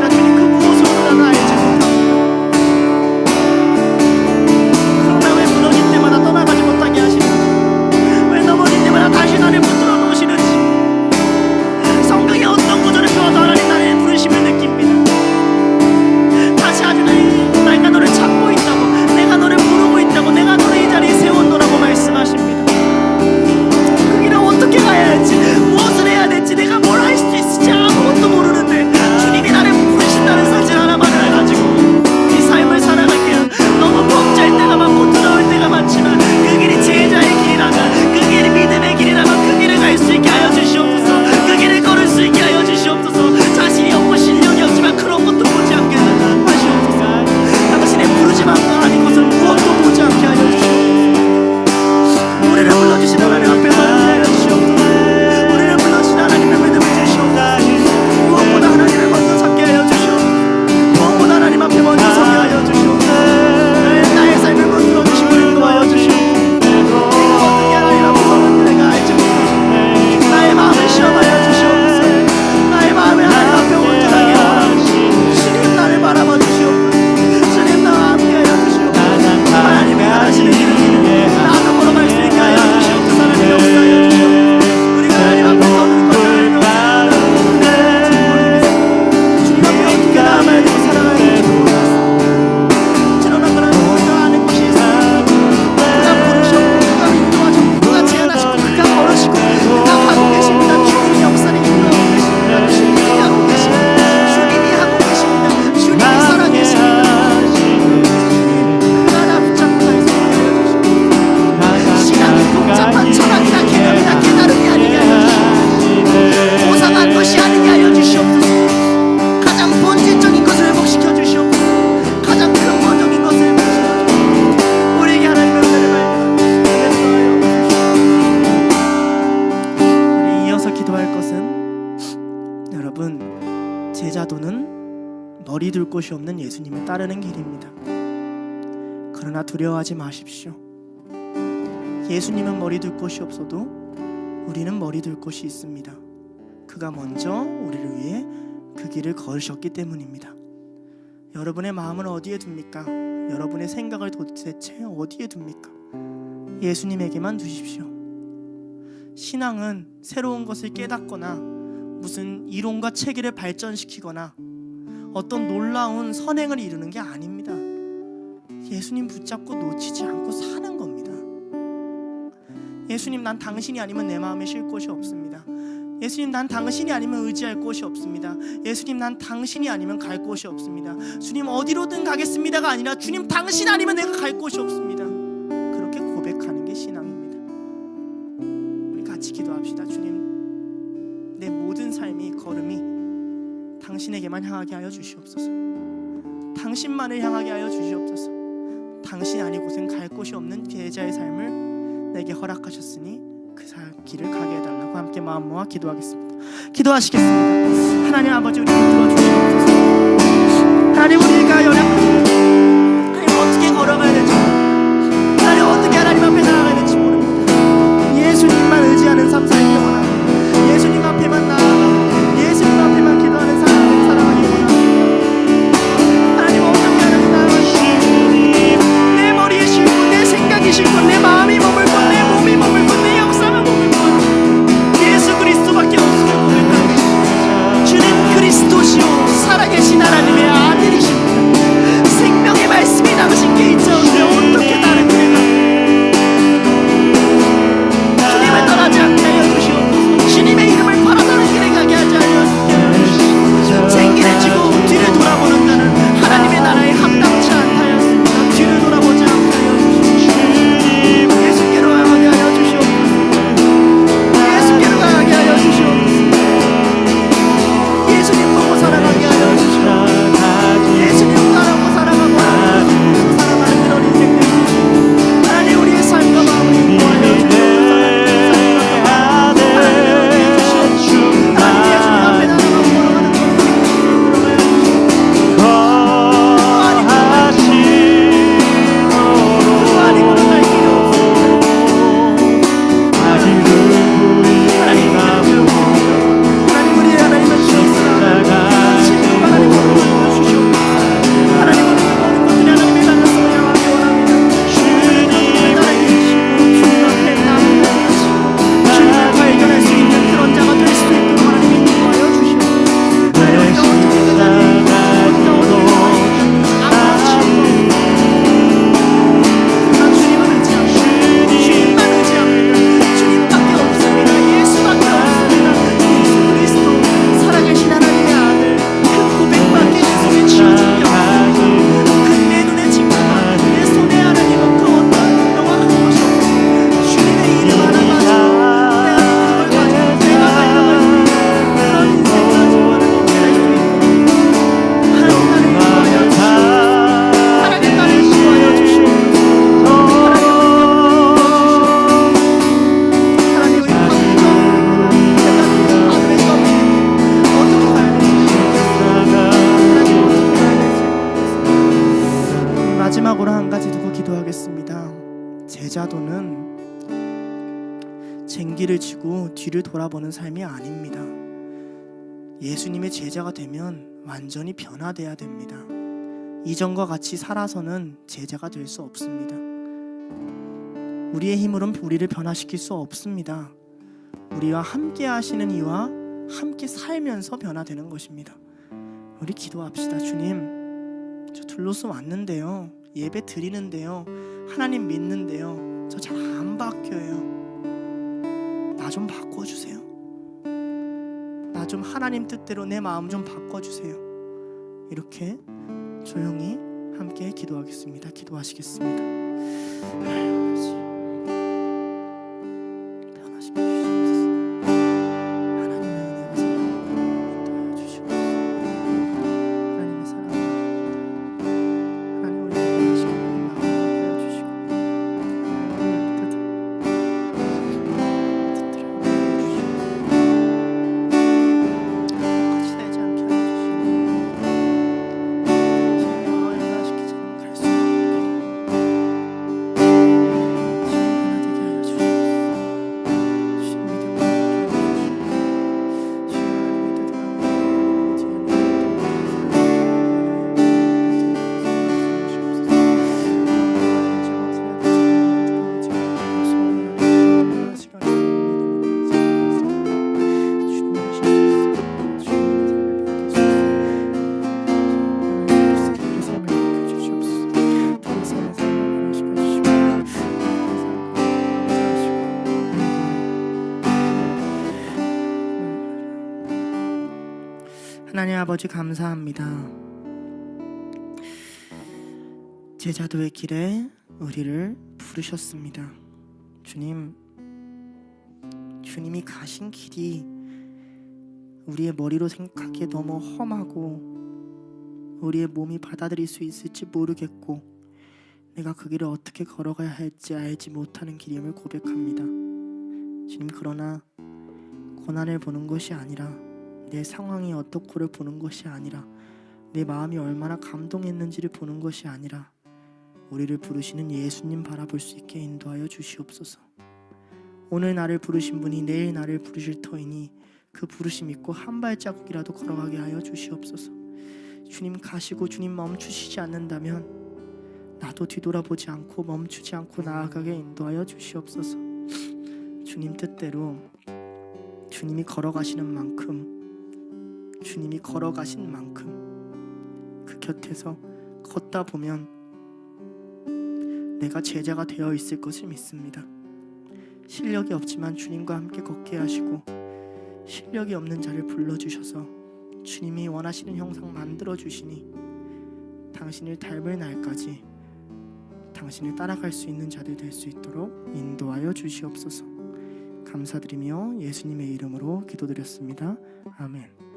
머리 둘 곳이 없는 예수님을 따르는 길입니다. 그러나 두려워하지 마십시오. 예수님은 머리 둘 곳이 없어도 우리는 머리 둘 곳이 있습니다. 그가 먼저 우리를 위해 그 길을 걸으셨기 때문입니다. 여러분의 마음은 어디에 둡니까? 여러분의 생각을 도대체 어디에 둡니까? 예수님에게만 두십시오. 신앙은 새로운 것을 깨닫거나 무슨 이론과 체계를 발전시키거나 어떤 놀라운 선행을 이루는 게 아닙니다. 예수님 붙잡고 놓치지 않고 사는 겁니다. 예수님, 난 당신이 아니면 내 마음에 쉴 곳이 없습니다. 예수님, 난 당신이 아니면 의지할 곳이 없습니다. 예수님, 난 당신이 아니면 갈 곳이 없습니다. 주님, 어디로든 가겠습니다가 아니라 주님, 당신 아니면 내가 갈 곳이 없습니다. 그렇게 고백하는 게 신앙입니다. 우리 같이 기도합시다. 주님, 내 모든 삶이 걸음이 당신에게만 향하게 하여 주시옵소서. 당신만을 향하게 하여 주시옵소서. 당신 아니고선 갈 곳이 없는 제자의 삶을 내게 허락하셨으니 그 길을 가게 해달라고 함께 마음 모아 기도하겠습니다. 기도하시겠습니다. 하나님 아버지, 우리 붙들어 주시옵소서. 하나님, 우리가 연약합니다. 하나님, 어떻게 걸어가야 될지 모릅니다. 하나님, 어떻게 하나님 앞에 나아가야 될지 모릅니다. 예수님만 의지하는 삶 살기 원합니다. 예수님 앞에만 나아가고 예수님 앞에만 기도하는 삶을 살아가기 원합니다. 하나님, 어떻게 하나님 나아가시고 내 머리에 싣고 내 생각이 싣고 내 마음이 머물고 내 몸이 머물고 내 역사가 머물고 예수 그리스도밖에 없음을 고백하옵니다. 주는 그리스도시요 살아계신 하나님의 아들이십니다. 생명의 말씀이 당신께 있자온데 어떻게 다른 길을 가? 주님을 떠나지 않게 하여 주시옵소서. 주님의 이름을 팔아다는 길에 가게 하지 않으시옵소서. 생기를 지고 뒤를 돌아보는 자는 하나님의 나라에 합당치 않다 하였습니다. 뒤를 돌아보지 않게 하여 주시옵소서. 예수께로 가게 하여 주시옵소서. 예수께로 가게 하여 주시옵소서. 예수님 보고 살아가게 하여 주시옵소서. 예수님 따라고 살아가고 살아가는 그런 인생 되시옵소서. 하나님, 우리의 삶과 마음을 인도하여 주시옵소서. 하나님 어디에 주시옵소서. 하나님, 예수님 앞에 나아가고 걸어가는 것을 들어가여 주시옵소서. 많이 걸어갈 길이 없습니다. 하나님, 우리의 하나님은 주옵소서. 친구 하나님 걸어가여 주시옵소서. 하나님, 우리가 모든 것들이 하나님의 나라성을 향하기 원합니다. 주님의 나라에 계시고 주님 앞에 나아가게 하시고 주님을 발견할 수 있는 그런 자가 될 수 있도록 하나님 인도하여 주시옵소서. 하나님, 우리가 어떻게 끝나니 난 주님을 의지합니다. 주님만 의지합니다. 주님밖에 없습니다. 예수밖에 없습니다. 예수 그리스도 살아계신 하나님의 아들, 그 고백밖에 내 속에 지어진 게 없습니다. 내 눈에 지금과 내 손에 하나님은 그 어떤 명확한 것이 없습니다. 주님의 이름 하나 가지고 내가 그걸 가지고 내가 달려갈 수 있는 그런 인생 가지고 하나님 갈 수 있도록 하나님 나를 인도하여 주시옵소서. 하나님 나를 인도하여 주시옵소서. 하나님, 우리 방법입니다. 내가 하늘의 점입니다. 어떻게 가야 될지 하나님, 어떻게 가야 될지. 마지막으로 한 가지 두고 기도하겠습니다. 제자도는 쟁기를 쥐고 뒤를 돌아보는 삶이 아닙니다. 예수님의 제자가 되면 완전히 변화돼야 됩니다. 이전과 같이 살아서는 제자가 될 수 없습니다. 우리의 힘으로는 우리를 변화시킬 수 없습니다. 우리와 함께 하시는 이와 함께 살면서 변화되는 것입니다. 우리 기도합시다. 주님, 저 둘로스 왔는데요, 예배 드리는데요, 하나님 믿는데요, 저 잘 안 바뀌어요. 나 좀 바꿔주세요. 나 좀 하나님 뜻대로 내 마음 좀 바꿔주세요. 이렇게 조용히 함께 기도하겠습니다. 기도하시겠습니다. 변화시켜 주시옵소서. 하나님의 은혜와 사랑을 인도하여 주시옵소서. 하나님의 사랑을 하나님, 우리를 변화시키고 마음을 바꾸어 주시고 똑같이 되지 않게 하여 주시고 하나님 아버지 감사합니다. 제자도의 길에 우리를 부르셨습니다. 주님, 주님이 가신 길이 우리의 머리로 생각하기에 너무 험하고 우리의 몸이 받아들일 수 있을지 모르겠고 내가 그 길을 어떻게 걸어가야 할지 알지 못하는 길임을 고백합니다. 주님, 그러나 고난을 보는 것이 아니라 내 상황이 어떻고를 보는 것이 아니라 내 마음이 얼마나 감동했는지를 보는 것이 아니라 우리를 부르시는 예수님 바라볼 수 있게 인도하여 주시옵소서. 오늘 나를 부르신 분이 내일 나를 부르실 터이니 그 부르심 믿고 한 발자국이라도 걸어가게 하여 주시옵소서. 주님 가시고 주님 멈추시지 않는다면 나도 뒤돌아보지 않고 멈추지 않고 나아가게 인도하여 주시옵소서. 주님 뜻대로 주님이 걸어가시는 만큼 주님이 걸어가신 만큼 그 곁에서 걷다 보면 내가 제자가 되어 있을 것을 믿습니다. 실력이 없지만 주님과 함께 걷게 하시고 실력이 없는 자를 불러주셔서 주님이 원하시는 형상 만들어주시니 당신을 닮을 날까지 당신을 따라갈 수 있는 자들 될 수 있도록 인도하여 주시옵소서. 감사드리며 예수님의 이름으로 기도드렸습니다. 아멘.